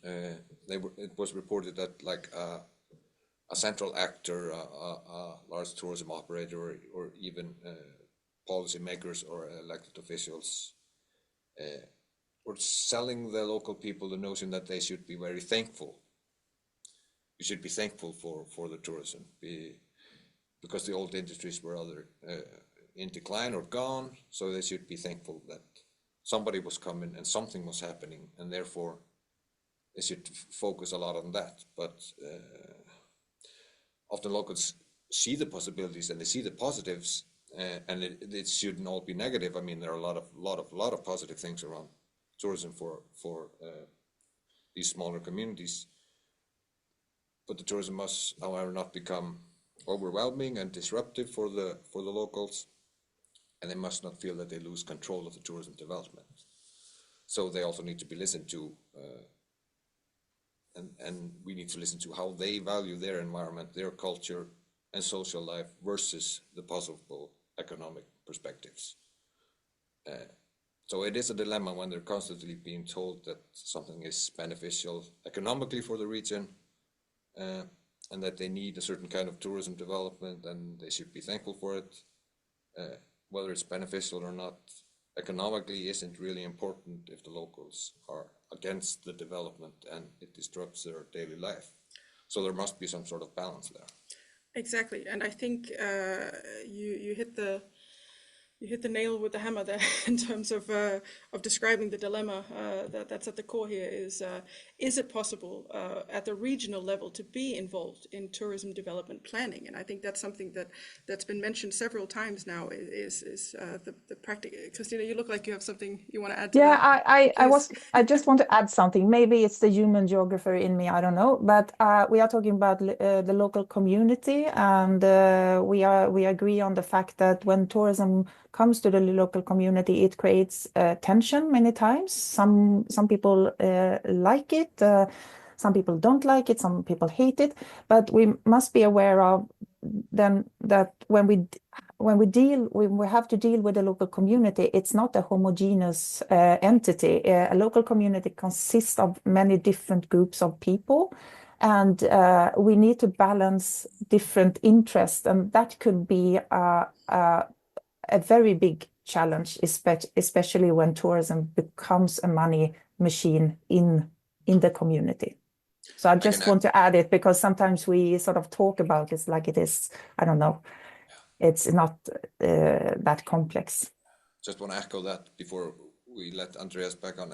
it was reported that like a central actor, a large tourism operator, or even policymakers or elected officials were selling the local people the notion that they should be very thankful. You should be thankful for the tourism, because the old industries were either in decline or gone, so they should be thankful that somebody was coming and something was happening, and therefore they should focus a lot on that. But often locals see the possibilities and they see the positives, and it shouldn't all be negative. I mean, there are a lot of positive things around tourism for these smaller communities. But the tourism must, however, not become overwhelming and disruptive for the locals, and they must not feel that they lose control of the tourism development. So they also need to be listened to, and we need to listen to how they value their environment, their culture, and social life versus the possible economic perspectives. So it is a dilemma when they're constantly being told that something is beneficial economically for the region, and that they need a certain kind of tourism development and they should be thankful for it. Whether it's beneficial or not economically isn't really important if the locals are against the development and it disrupts their daily life. So there must be some sort of balance there. Exactly, and I think you hit the nail with the hammer there in terms of describing the dilemma that's at the core here. Is it possible at the regional level to be involved in tourism development planning? And I think that's something that's been mentioned several times now. Is the practice? Christina, you look like you have something you want to add to that. I just want to add something. Maybe it's the human geographer in me, I don't know. But we are talking about the local community, and we agree on the fact that when tourism comes to the local community, it creates tension many times. Some people like it, some people don't like it, some people hate it. But we must be aware of then that when we have to deal with the local community, it's not a homogeneous entity. A local community consists of many different groups of people. And we need to balance different interests, and that could be a very big challenge, especially when tourism becomes a money machine in the community. So I just want to add it, because sometimes we sort of talk about it like it is, I don't know, it's not that complex. Just want to echo that before we let Andreas back on.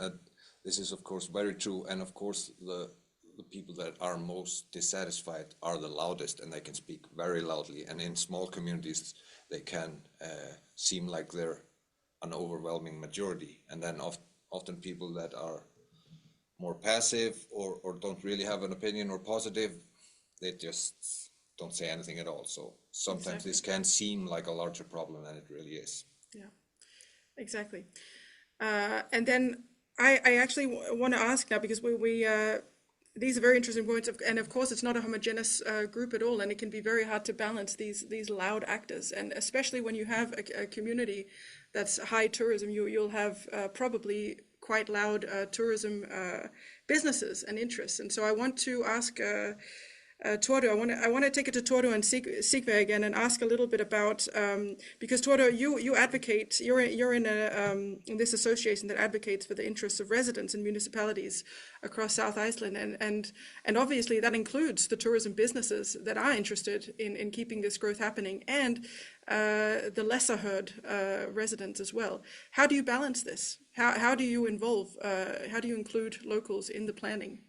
This is of course very true, and of course the people that are most dissatisfied are the loudest, and they can speak very loudly, and in small communities they can seem like they're an overwhelming majority, and then often people that are more passive or don't really have an opinion or positive, they just don't say anything at all. So sometimes this can seem like a larger problem than it really is. Yeah, exactly. And then I actually want to ask now, because we these are very interesting points, and of course it's not a homogeneous group at all, and it can be very hard to balance these loud actors, and especially when you have a community that's high tourism, you'll have probably quite loud tourism businesses and interests. And so I want to ask Thordur, I want to take it to Thordur and Sigve again and ask a little bit about, because Thordur, you advocate, you're in this association that advocates for the interests of residents and municipalities across South Iceland, and obviously that includes the tourism businesses that are interested in keeping this growth happening, and the lesser heard residents as well. How do you balance this? How do you involve, how do you include locals in the planning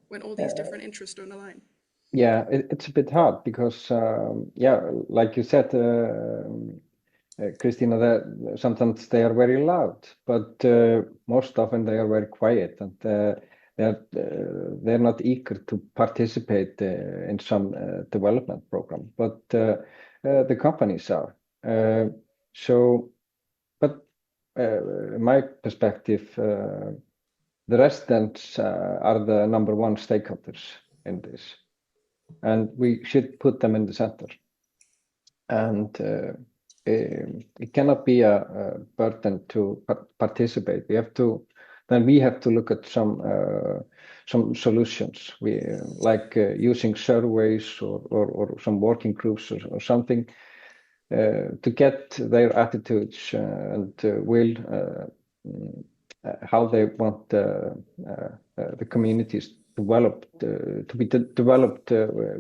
when all these different interests don't align? Yeah, it's a bit hard because, like you said, Christina, sometimes they are very loud, but most often they are very quiet, and they're not eager to participate in some development program, but the companies are. In my perspective, the residents are the number one stakeholders in this, and we should put them in the center. And it cannot be a burden to participate. We have to look at some solutions. We like using surveys or some working groups or something to get their attitudes and how they want the communities developed to be developed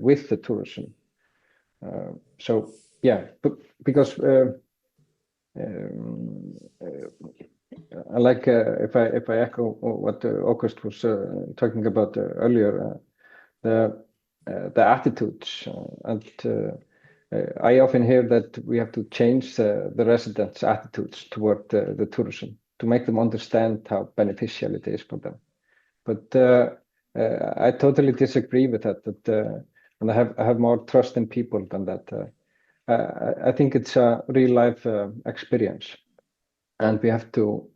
with the tourism. Because like if I echo what Águst was talking about earlier, the attitudes, and I often hear that we have to change the residents' attitudes toward the tourism to make them understand how beneficial it is for them. But I totally disagree with that. And I have more trust in people than that. I think it's a real life experience, and we have to,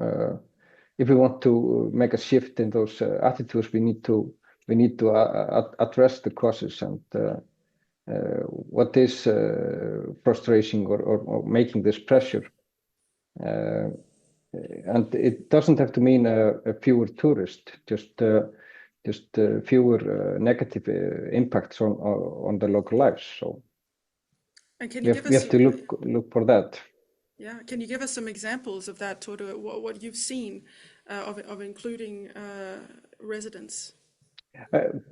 if we want to make a shift in those attitudes, we need to address the causes and what is frustration or making this pressure. And it doesn't have to mean a fewer tourists, just fewer negative impacts on the local lives. So and can we you have to look for that. Yeah, can you give us some examples of that, Thordur, what you've seen of including residents?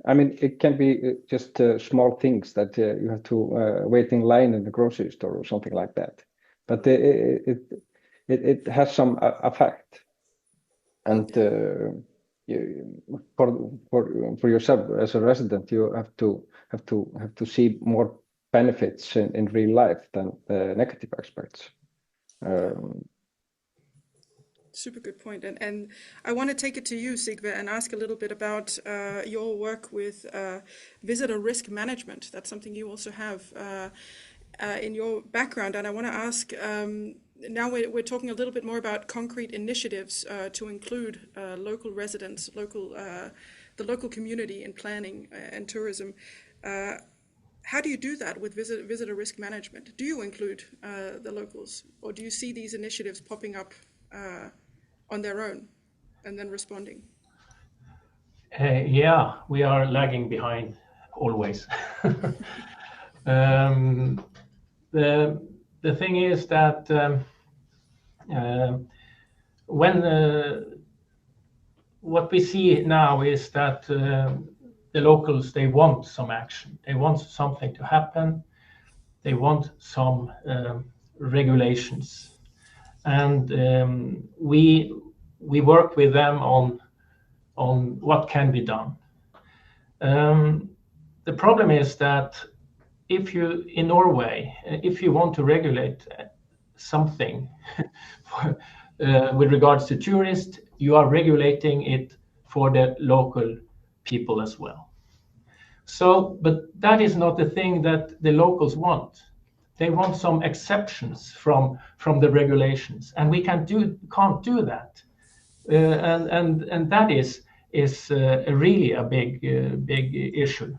I mean, it can be just small things that you have to wait in line in the grocery store or something like that. But it has some effect, and for yourself as a resident, you have to see more benefits in real life than the negative aspects. Super good point. And I want to take it to you, Sigve, and ask a little bit about your work with visitor risk management. That's something you also have in your background. And I want to ask, now we're talking a little bit more about concrete initiatives to include local residents, the local community in planning and tourism. How do you do that with visitor risk management? Do you include the locals, or do you see these initiatives popping up on their own and then responding? Yeah, we are lagging behind always. The thing is that what we see now is that the locals, they want some action. They want something to happen. They want some regulations. And we work with them on what can be done. The problem is that in Norway, if you want to regulate something with regards to tourists, you are regulating it for the local people as well. So, but that is not the thing that the locals want. They want some exceptions from the regulations, and we can't do that. And that is really a big issue.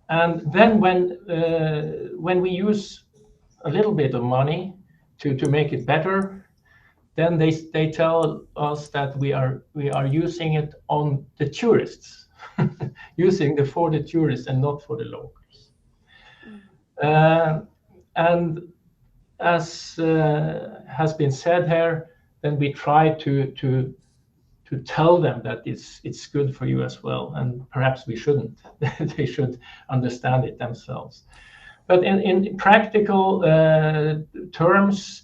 And then when we use a little bit of money to make it better, then they tell us that we are using it on the tourists, using it for the tourists and not for the locals. And as has been said here, then we try to tell them that it's good for you as well, and perhaps we shouldn't. They should understand it themselves. But in practical terms,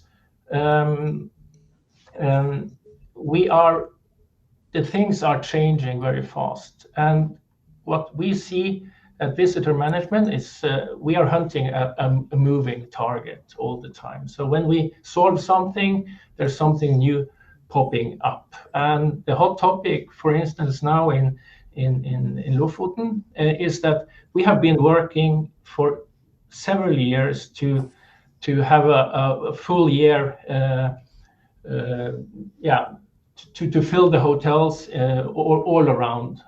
the things are changing very fast, and what we see at visitor management is we are hunting a moving target all the time. So when we solve something, there's something new popping up. And the hot topic, for instance, now in Lofoten, is that we have been working for several years to have a full year, to fill the hotels all around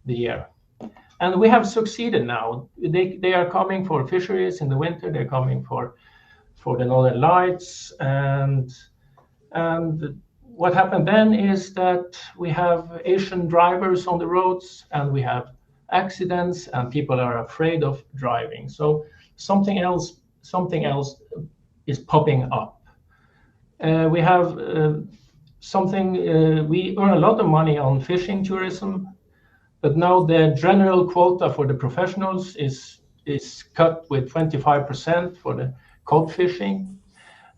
the year. And we have succeeded now. They are coming for fisheries in the winter. They're coming for the Northern Lights, and what happened then is that we have Asian drivers on the roads, and we have accidents, and people are afraid of driving. So something else is popping up. We have we earn a lot of money on fishing tourism, but now the general quota for the professionals is cut with 25% for the cod fishing.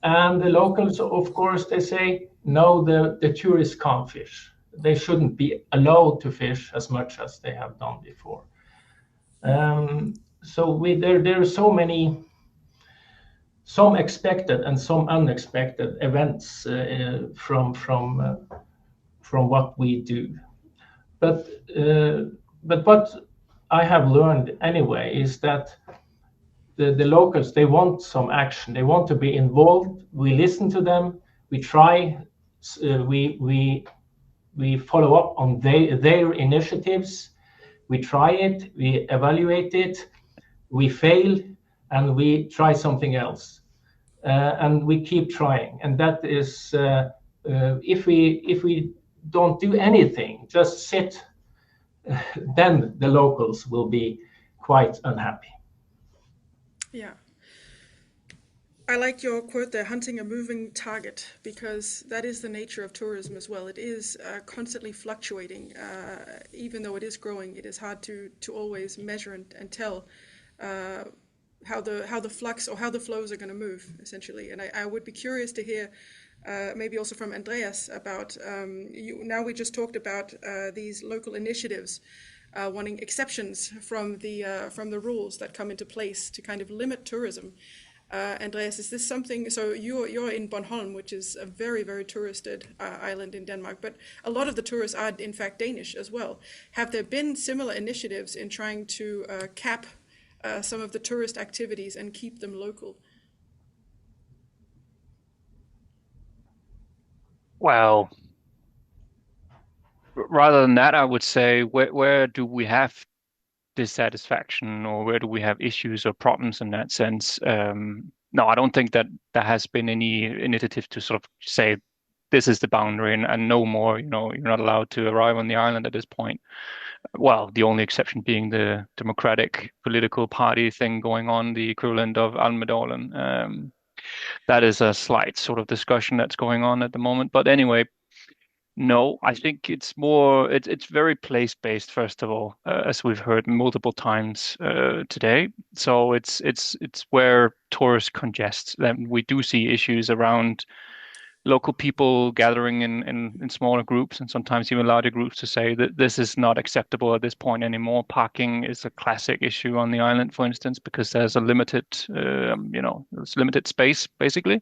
And the locals, of course, they say, no, the tourists can't fish. They shouldn't be allowed to fish as much as they have done before. So there are so many, some expected and some unexpected events from what we do. But what I have learned anyway is that the locals, they want some action. They want to be involved. We listen to them. We try. We follow up on their initiatives. We try it. We evaluate it. We fail, and we try something else. And we keep trying. And that is, if we don't do anything, just sit, then the locals will be quite unhappy. Yeah. I like your quote there, hunting a moving target, because that is the nature of tourism as well. It is constantly fluctuating. Even though it is growing, it is hard to always measure and tell how the flux or how the flows are going to move, essentially. And I would be curious to hear maybe also from Andreas about, now we just talked about these local initiatives wanting exceptions from the rules that come into place to kind of limit tourism. Andreas, is this something, so you're in Bornholm, which is a very, very touristed island in Denmark, but a lot of the tourists are in fact Danish as well. Have there been similar initiatives in trying to cap some of the tourist activities and keep them local? Well, rather than that, I would say, where do we have dissatisfaction, or where do we have issues or problems in that sense? No, I don't think that there has been any initiative to sort of say this is the boundary and no more, you're not allowed to arrive on the island at this point. Well, the only exception being the democratic political party thing going on, the equivalent of Almedalen. That is a slight sort of discussion that's going on at the moment. But anyway, no, I think it's very place-based, first of all, as we've heard multiple times today. So it's where tourists congest. Then we do see issues around local people gathering in smaller groups and sometimes even larger groups to say that this is not acceptable at this point anymore. Parking is a classic issue on the island, for instance, because there's a limited, there's limited space basically,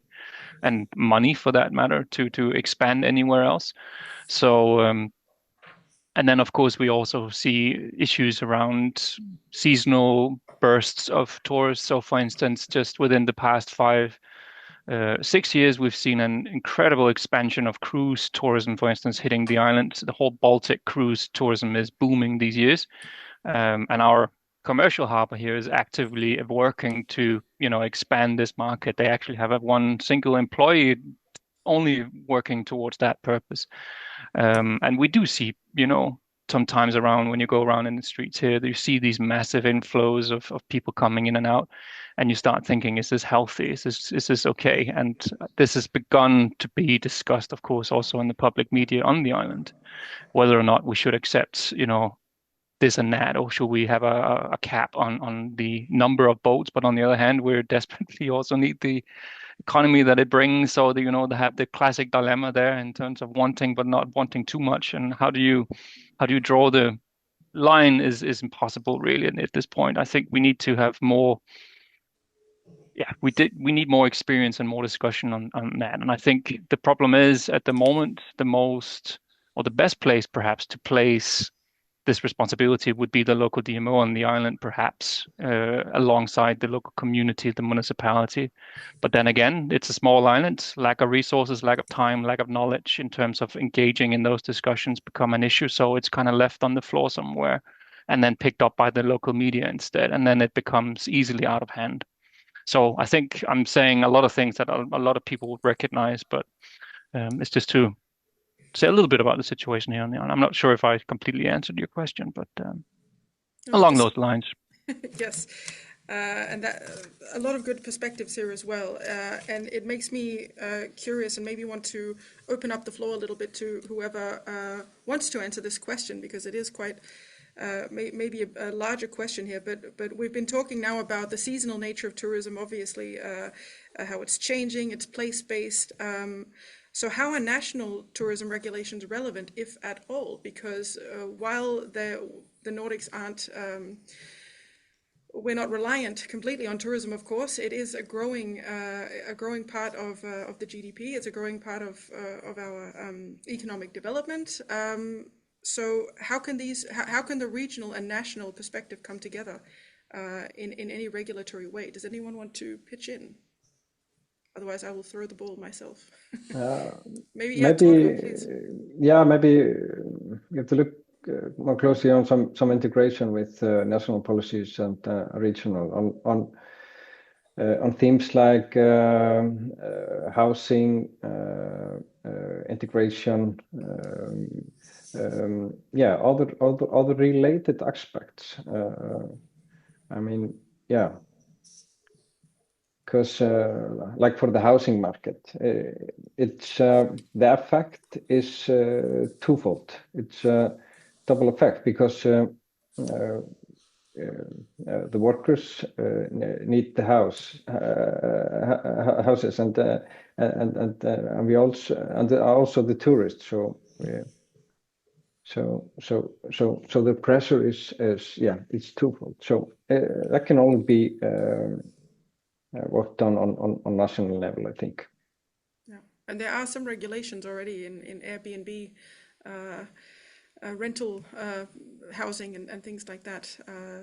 and money for that matter to expand anywhere else. So, and then of course we also see issues around seasonal bursts of tourists. So, for instance, just within the past 6 years, we've seen an incredible expansion of cruise tourism, for instance, hitting the island. The whole Baltic cruise tourism is booming these years. And our commercial harbor here is actively working to, expand this market. They actually have one single employee only working towards that purpose. And we do see, sometimes around when you go around in the streets here, you see these massive inflows of people coming in and out. And you start thinking, is this healthy? Is this okay? And this has begun to be discussed, of course, also in the public media on the island, whether or not we should accept, this and that, or should we have a cap on the number of boats? But on the other hand, we desperately also need the economy that it brings. So they have the classic dilemma there in terms of wanting but not wanting too much. And how do you draw the line is impossible really. And at this point, I think we need to have more. Yeah, we need more experience and more discussion on that. And I think the problem is at the moment, the best place perhaps to place this responsibility would be the local DMO on the island, perhaps alongside the local community, the municipality. But then again, it's a small island, lack of resources, lack of time, lack of knowledge in terms of engaging in those discussions become an issue. So it's kind of left on the floor somewhere and then picked up by the local media instead. And then it becomes easily out of hand. So I think I'm saying a lot of things that a lot of people would recognize, but it's just to say a little bit about the situation here on the island. I'm not sure if I completely answered your question, but along those lines. Yes, and that, a lot of good perspectives here as well. And it makes me curious and maybe want to open up the floor a little bit to whoever wants to answer this question, because it is quite maybe a larger question here, but we've been talking now about the seasonal nature of tourism, obviously, how it's changing, it's place-based. So how are national tourism regulations relevant, if at all? Because while the Nordics aren't, we're not reliant completely on tourism, of course, it is a growing part of the GDP. It's a growing part of our economic development. So how can the regional and national perspective come together in any regulatory way? Does anyone want to pitch in? Otherwise, I will throw the ball myself. Maybe Thordur, please. Maybe you have to look more closely on some integration with national policies and regional on themes like housing, integration. All the related aspects. Because like for the housing market, it's the effect is twofold. It's a double effect because the workers need the houses, and we also the tourists. So the pressure is it's twofold. So that can only be worked on national level, I think. Yeah, and there are some regulations already in Airbnb, rental housing and things like that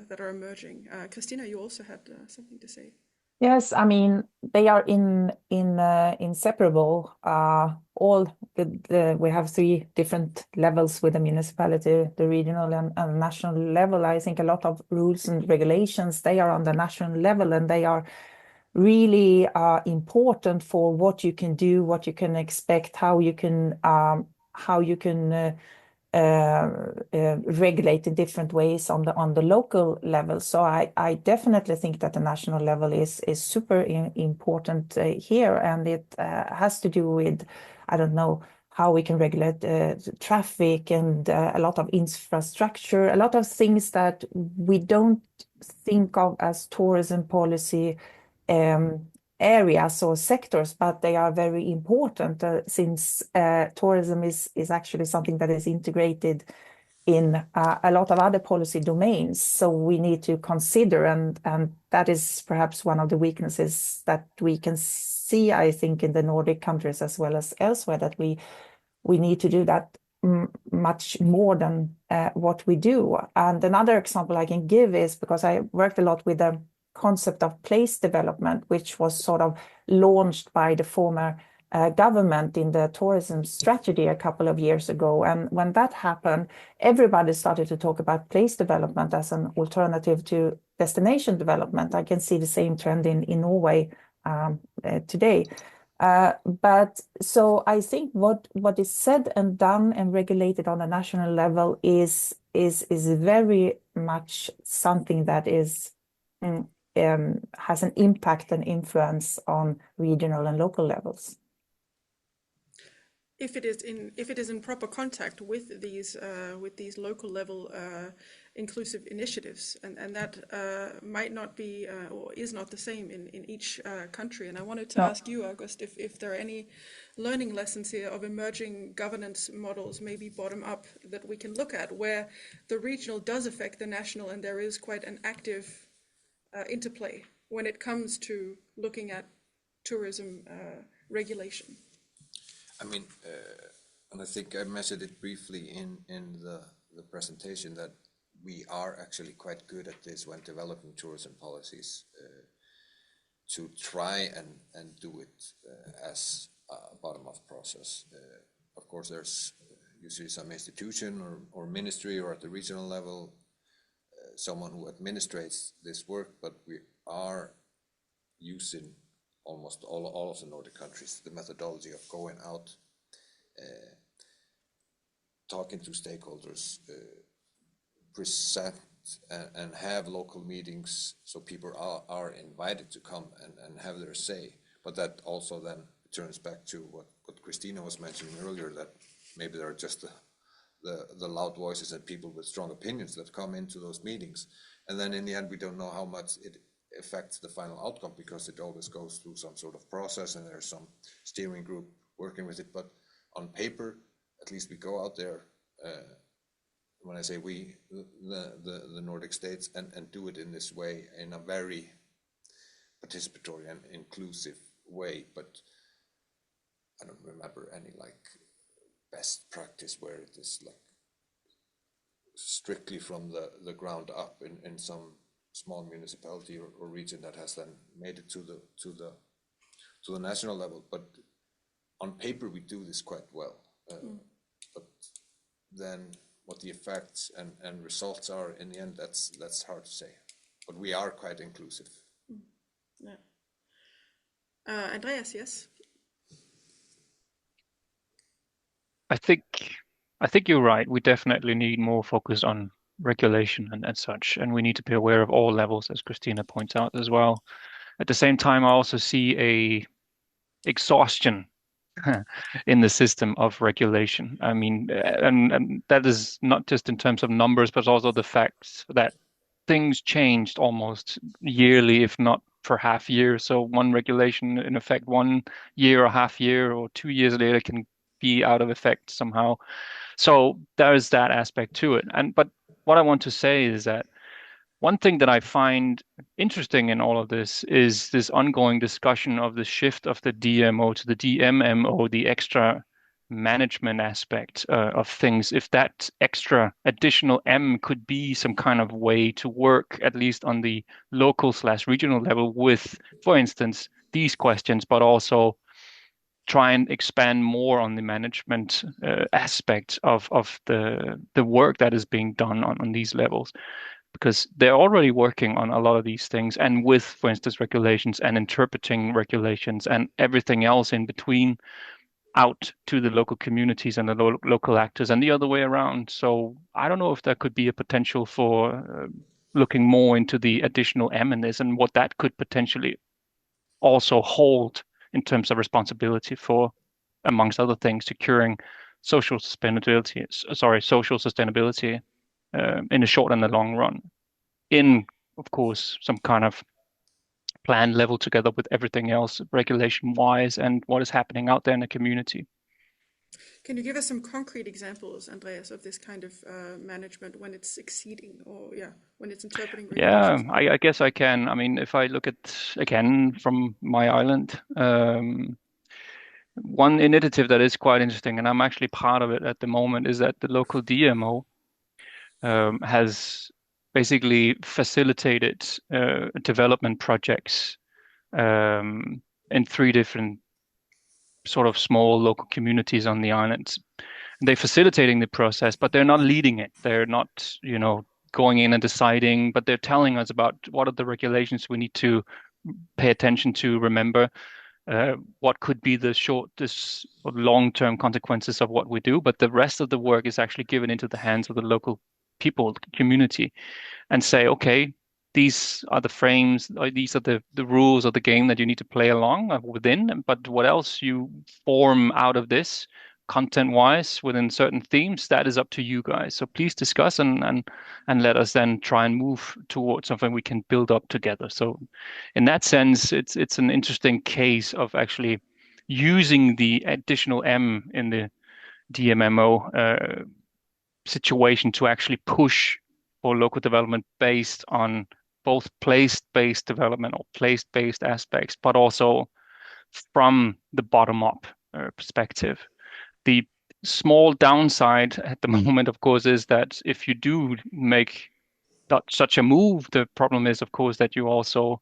that are emerging. Christina, you also had something to say. Yes, I mean they are inseparable. We have 3 different levels with the municipality, the regional and national level. I think a lot of rules and regulations, they are on the national level, and they are really important for what you can do, what you can expect, how you can regulate in different ways on the local level. So I definitely think that the national level is super important here, and it has to do with, I don't know, how we can regulate traffic and a lot of infrastructure, a lot of things that we don't think of as tourism policy areas or sectors, but they are very important since tourism is actually something that is integrated in a lot of other policy domains. So we need to consider, and that is perhaps one of the weaknesses that we can see, I think, in the Nordic countries as well as elsewhere, that we need to do that much more than what we do. And another example I can give is, because I worked a lot with the concept of place development, which was sort of launched by the former government in the tourism strategy a couple of years ago. And when that happened, everybody started to talk about place development as an alternative to destination development. I can see the same trend in Norway today. But so I think what is said and done and regulated on a national level is very much something that is has an impact and influence on regional and local levels. If it is in proper contact with these local level inclusive initiatives, and that might not be or is not the same in each country. And I wanted to ask you, Águst, if there are any learning lessons here of emerging governance models, maybe bottom up, that we can look at, where the regional does affect the national, and there is quite an active interplay when it comes to looking at tourism regulation. I mean, and I think I mentioned it briefly in the presentation, that we are actually quite good at this when developing tourism policies, to try and do it as a bottom-up process. Of course, there's usually some institution or ministry, or at the regional level, someone who administrates this work, but we are using almost all of the Nordic countries the methodology of going out, talking to stakeholders, present and have local meetings, so people are invited to come and have their say. But that also then turns back to what Christina was mentioning earlier, that maybe there are just the loud voices and people with strong opinions that come into those meetings, and then in the end we don't know how much it affects the final outcome, because it always goes through some sort of process and there's some steering group working with it. But on paper, at least we go out there, when I say we, the Nordic states, and do it in this way, in a very participatory and inclusive way. But I don't remember any like best practice where it is like strictly from the ground up in some small municipality or region that has then made it to the national level. But on paper we do this quite well, but then what the effects and results are in the end, that's hard to say. But we are quite inclusive. Yeah. Andreas, yes. I think you're right. We definitely need more focus on regulation and such, and we need to be aware of all levels, as Christina points out as well. At the same time, I also see a exhaustion in the system of regulation. I mean, and that is not just in terms of numbers, but also the fact that things changed almost yearly, if not for half year. So one regulation in effect 1 year or half year or 2 years later can be out of effect somehow. So there's that aspect to it. But what I want to say is that one thing that I find interesting in all of this is this ongoing discussion of the shift of the DMO to the DMMO, the extra management aspect of things. If that extra additional M could be some kind of way to work, at least on the local/regional level, with, for instance, these questions, but also try and expand more on the management aspect of the work that is being done on these levels. because they're already working on a lot of these things, and with, for instance, regulations and interpreting regulations and everything else in between, out to the local communities and the local actors, and the other way around. So I don't know if there could be a potential for looking more into the additional M in this, and what that could potentially also hold in terms of responsibility for, amongst other things, securing social sustainability. In the short and the long run, in, of course, some kind of plan level together with everything else regulation-wise and what is happening out there in the community. Can you give us some concrete examples, Andreas, of this kind of management when it's succeeding, or when it's interpreting regulations? Yeah, I guess I can. I mean, if I look at, again, from my island, one initiative that is quite interesting, and I'm actually part of it at the moment, is that the local DMO has basically facilitated development projects in 3 different sort of small local communities on the islands. They're facilitating the process, but they're not leading it. They're not, going in and deciding, but they're telling us about what are the regulations we need to pay attention to, remember, what could be the this long-term consequences of what we do. But the rest of the work is actually given into the hands of the local people, community, and say, okay, these are the frames, these are the rules of the game that you need to play along within, but what else you form out of this content-wise within certain themes, that is up to you guys. So please discuss and let us then try and move towards something we can build up together. So in that sense, it's an interesting case of actually using the additional M in the DMMO situation to actually push for local development based on both place-based development or place-based aspects, but also from the bottom-up perspective. The small downside at the moment, of course, is that if you do make such a move, the problem is, of course, that you also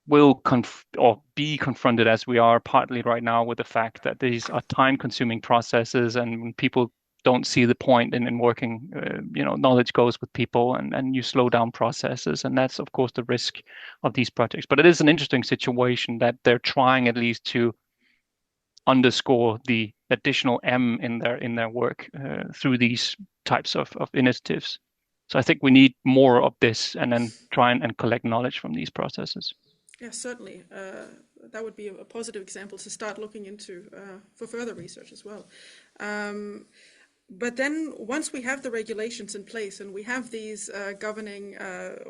will be confronted, as we are partly right now, with the fact that these are time-consuming processes, and when people don't see the point in working, knowledge goes with people, and you slow down processes, and that's, of course, the risk of these projects. But it is an interesting situation that they're trying at least to underscore the additional M in their work through these types of initiatives. So I think we need more of this, and then try and collect knowledge from these processes. Yeah, certainly. That would be a positive example to start looking into for further research as well. But then once we have the regulations in place and we have these governing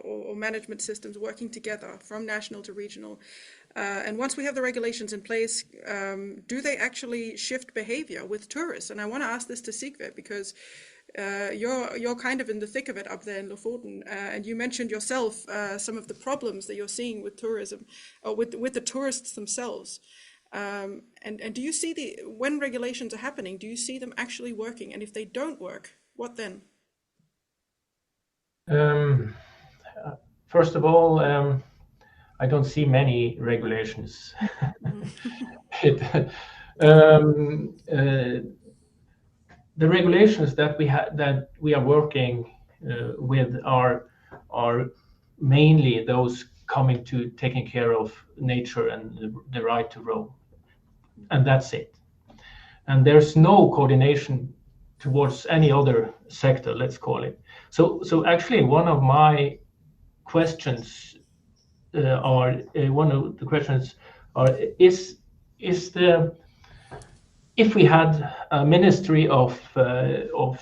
or management systems working together from national to regional, and once we have the regulations in place, do they actually shift behavior with tourists? And I want to ask this to Sigve, because you're kind of in the thick of it up there in Lofoten, and you mentioned yourself some of the problems that you're seeing with tourism, or with the tourists themselves. And do you see when regulations are happening, do you see them actually working? And if they don't work, what then? First of all, I don't see many regulations. The regulations that we are working with are mainly those coming to taking care of nature and the right to roam, and that's it. And there's no coordination towards any other sector, let's call it. So actually, one of my questions if we had a ministry of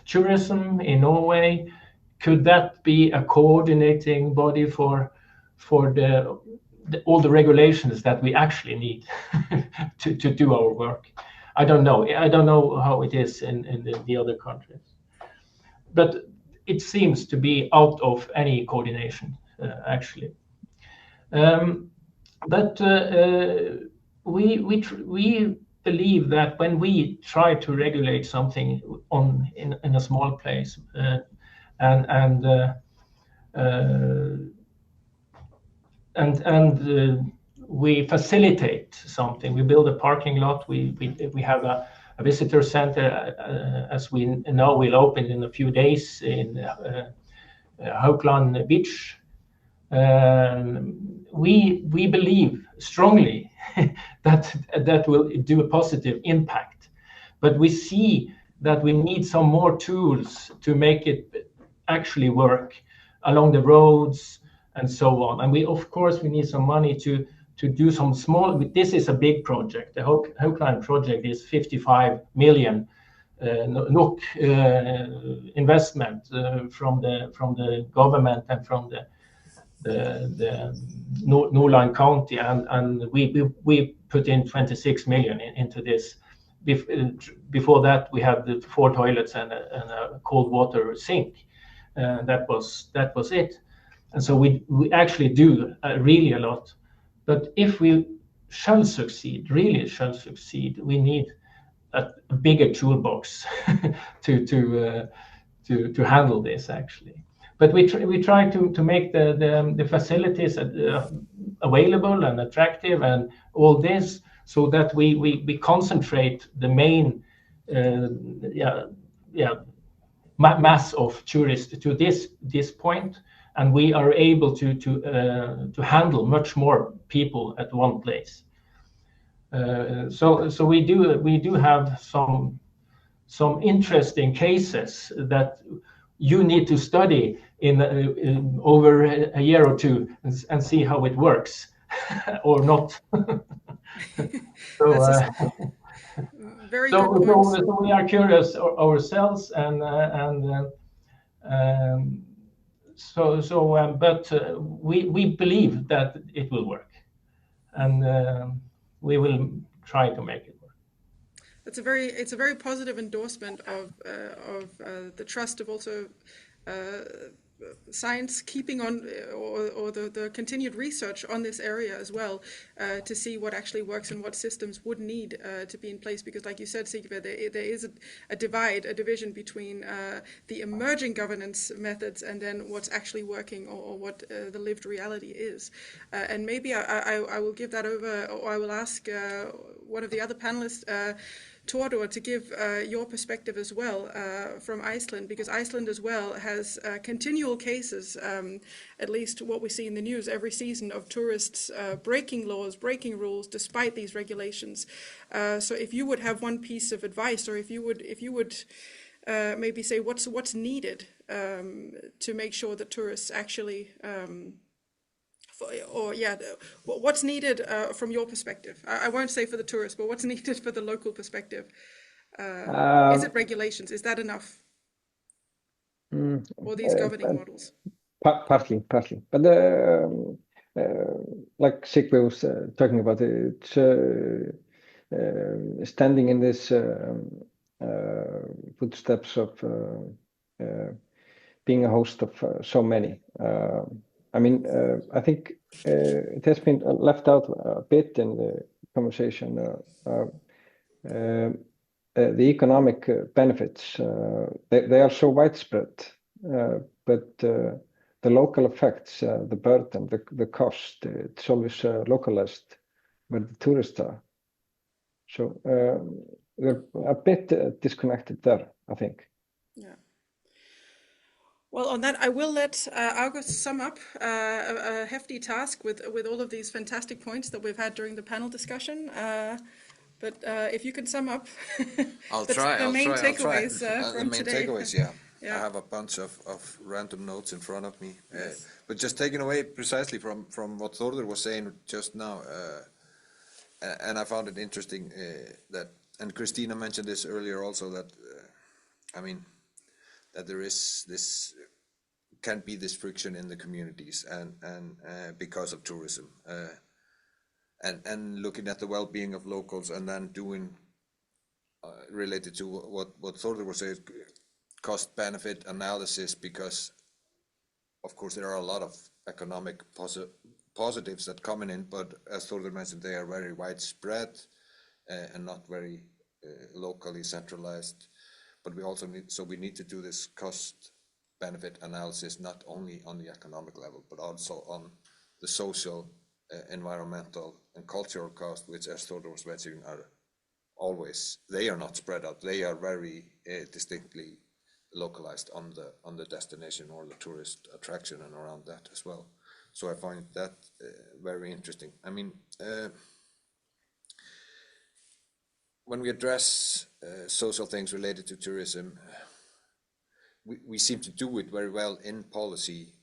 tourism in Norway, could that be a coordinating body for all the regulations that we actually need to do our work? I don't know. I don't know how it is in the other countries, but it seems to be out of any coordination actually. But we believe that when we try to regulate something in a small place and we facilitate something, we build a parking lot, we have a visitor center, as we know will open in a few days in Haukland Beach. We believe strongly that will do a positive impact, but we see that we need some more tools to make it actually work along the roads and so on. And of course we need some money to do some small. This is a big project. The Haukland project is 55 million NOK investment from the government and from the Nordland County, and we put in 26 million into this. Before that, we had the 4 toilets and a cold water sink. That was it. And so we actually do really a lot. But if we really shall succeed, we need a bigger toolbox to handle this actually. But we try to make the facilities available and attractive and all this, so that we concentrate the main mass of tourists to this point, and we are able to handle much more people at one place. So we do have some interesting cases that you need to study in over a year or two and see how it works or not. Very good points. So we are curious ourselves, but we believe that it will work, and we will try to make it work. It's a very positive endorsement of the trust of also science keeping on, or the continued research on this area as well, to see what actually works and what systems would need to be in place. Because like you said, Sigve, there is a division between the emerging governance methods and then what's actually working, or what the lived reality is. And maybe I will give that over, or I will ask one of the other panelists, Thordur, to give your perspective as well from Iceland, because Iceland as well has continual cases, at least what we see in the news every season, of tourists breaking laws, breaking rules despite these regulations. So if you would have one piece of advice, or if you would maybe say what's needed to make sure that tourists actually what's needed from your perspective? I won't say for the tourists, but what's needed for the local perspective? Is it regulations? Is that enough? Or these governing models? Partly. But like Sigve was talking about, it's standing in this footsteps of being a host of so many. I mean, I think it has been left out a bit in the conversation. The economic benefits, they are so widespread, but the local effects, the burden, the cost, it's always localized where the tourists are. So they're a bit disconnected there, I think. Yeah. Well, on that, I will let Águst sum up a hefty task with all of these fantastic points that we've had during the panel discussion. But if you can sum up the main takeaways from today. Yeah. I have a bunch of random notes in front of me. Yes. But just taking away precisely from what Thordur was saying just now, and I found it interesting that, and Christina mentioned this earlier also, that, that there is this, can be this friction in the communities and because of tourism, and looking at the well-being of locals, and then doing related to what Thordur was saying, cost-benefit analysis, because of course there are a lot of economic positives that coming in, but as Thordur mentioned, they are very widespread and not very locally centralized. But we also need to do this cost-benefit analysis, not only on the economic level, but also on the social, environmental, and cultural cost, which, as Thordur was mentioning, are always, they are not spread out. They are very distinctly localized on the destination or the tourist attraction and around that as well. So I find that very interesting. I mean, when we address social things related to tourism, we seem to do it very well in policy,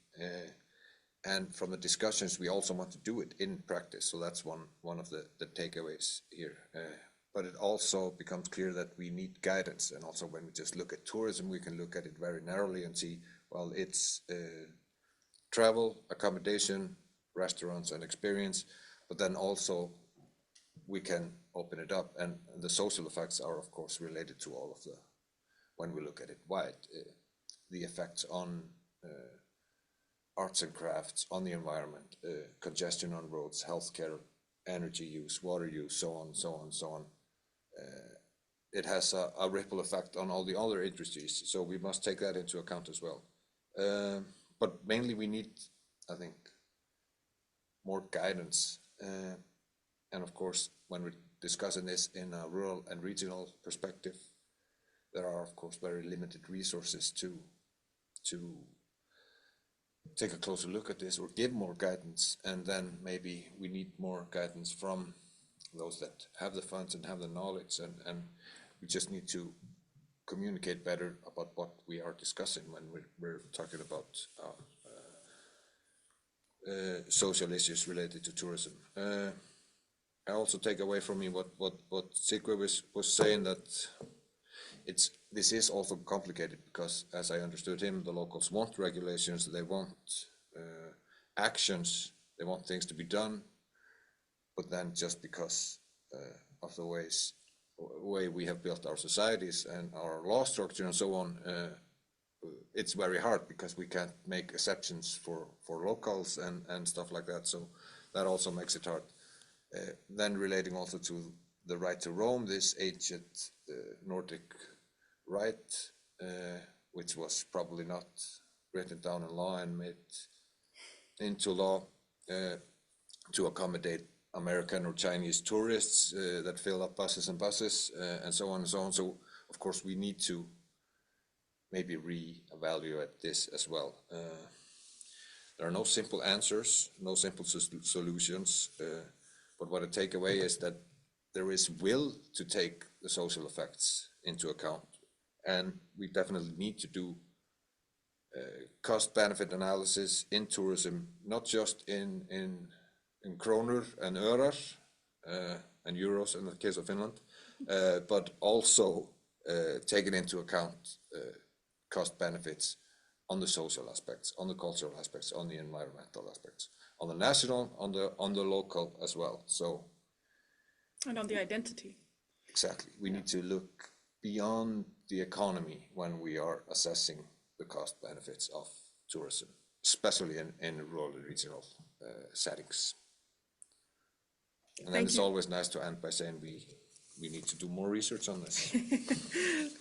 and from the discussions we also want to do it in practice. So that's one of the takeaways here. But it also becomes clear that we need guidance, and also when we just look at tourism, we can look at it very narrowly and see, well, it's travel, accommodation, restaurants, and experience, but then also we can open it up, and the social effects are of course related to all of the, when we look at it wide, the effects on arts and crafts, on the environment, congestion on roads, healthcare, energy use, water use, so on, so on, so on. It has a ripple effect on all the other industries, so we must take that into account as well. But mainly we need, I think, more guidance. And of course, when we're discussing this in a rural and regional perspective, there are of course very limited resources to take a closer look at this or give more guidance. And then maybe we need more guidance from those that have the funds and have the knowledge, and we just need to communicate better about what we are discussing when we're talking about social issues related to tourism. I also take away from me what Sigurd was saying, that this is also complicated because, as I understood him, the locals want regulations, they want actions, they want things to be done, but then just because of the way we have built our societies and our law structure and so on, it's very hard because we can't make exceptions for locals and stuff like that. So that also makes it hard. Then relating also to the right to roam, this ancient Nordic right, which was probably not written down in law and made into law to accommodate American or Chinese tourists that fill up buses and buses and so on and so on. So of course we need to maybe re-evaluate this as well. There are no simple answers, no simple solutions, but what I take away is that there is will to take the social effects into account, and we definitely need to do cost-benefit analysis in tourism, not just in kronor and örar and euros in the case of Finland, but also taking into account cost benefits on the social aspects, on the cultural aspects, on the environmental aspects, on the national, on the local as well. So, and on the identity. Exactly. We need to look beyond the economy when we are assessing the cost benefits of tourism, especially in rural and regional settings. And then it's always nice to end by saying we need to do more research on this.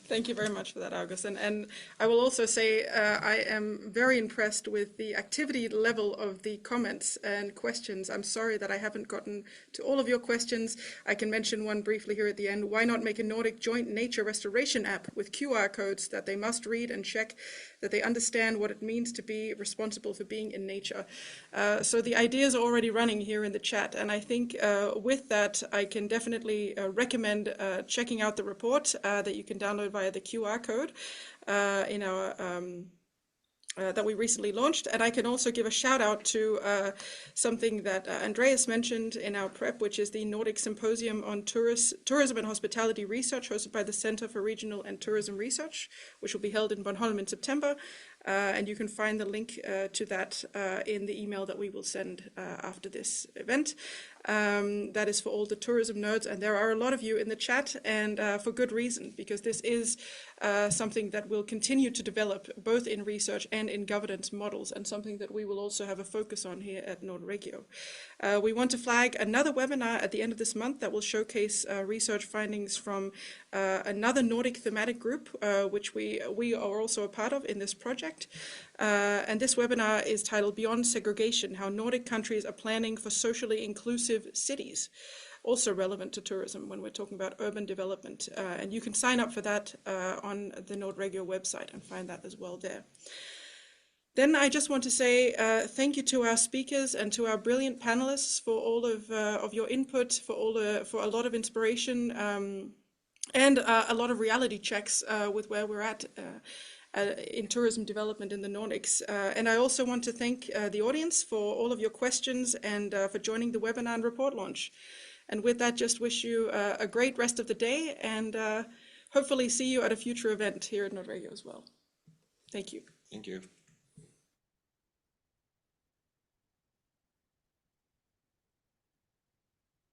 Thank you very much for that, Águst. And I will also say I am very impressed with the activity level of the comments and questions. I'm sorry that I haven't gotten to all of your questions. I can mention one briefly here at the end. Why not make a Nordic joint nature restoration app with QR codes that they must read and check, that they understand what it means to be responsible for being in nature? So the ideas are already running here in the chat. And I think with that, I can definitely recommend checking out the report that you can download via the QR code in our that we recently launched. And I can also give a shout out to something that Andreas mentioned in our prep, which is the Nordic Symposium on Tourism and Hospitality Research, hosted by the Center for Regional and Tourism Research, which will be held in Bornholm in September. And you can find the link to that in the email that we will send after this event. That is for all the tourism nerds, and there are a lot of you in the chat, and for good reason, because this is something that will continue to develop both in research and in governance models, and something that we will also have a focus on here at Nordregio. We want to flag another webinar at the end of this month that will showcase research findings from another Nordic thematic group, which we are also a part of in this project. And this webinar is titled Beyond Segregation, How Nordic Countries Are Planning for Socially Inclusive Cities. also relevant to tourism when we're talking about urban development. And you can sign up for that on the Nordregio website and find that as well there. Then I just want to say thank you to our speakers and to our brilliant panelists for all of your input, for a lot of inspiration and a lot of reality checks with where we're at in tourism development in the Nordics. And I also want to thank the audience for all of your questions and for joining the webinar and report launch. And with that, just wish you a great rest of the day and hopefully see you at a future event here at Nordregio as well. Thank you. Thank you.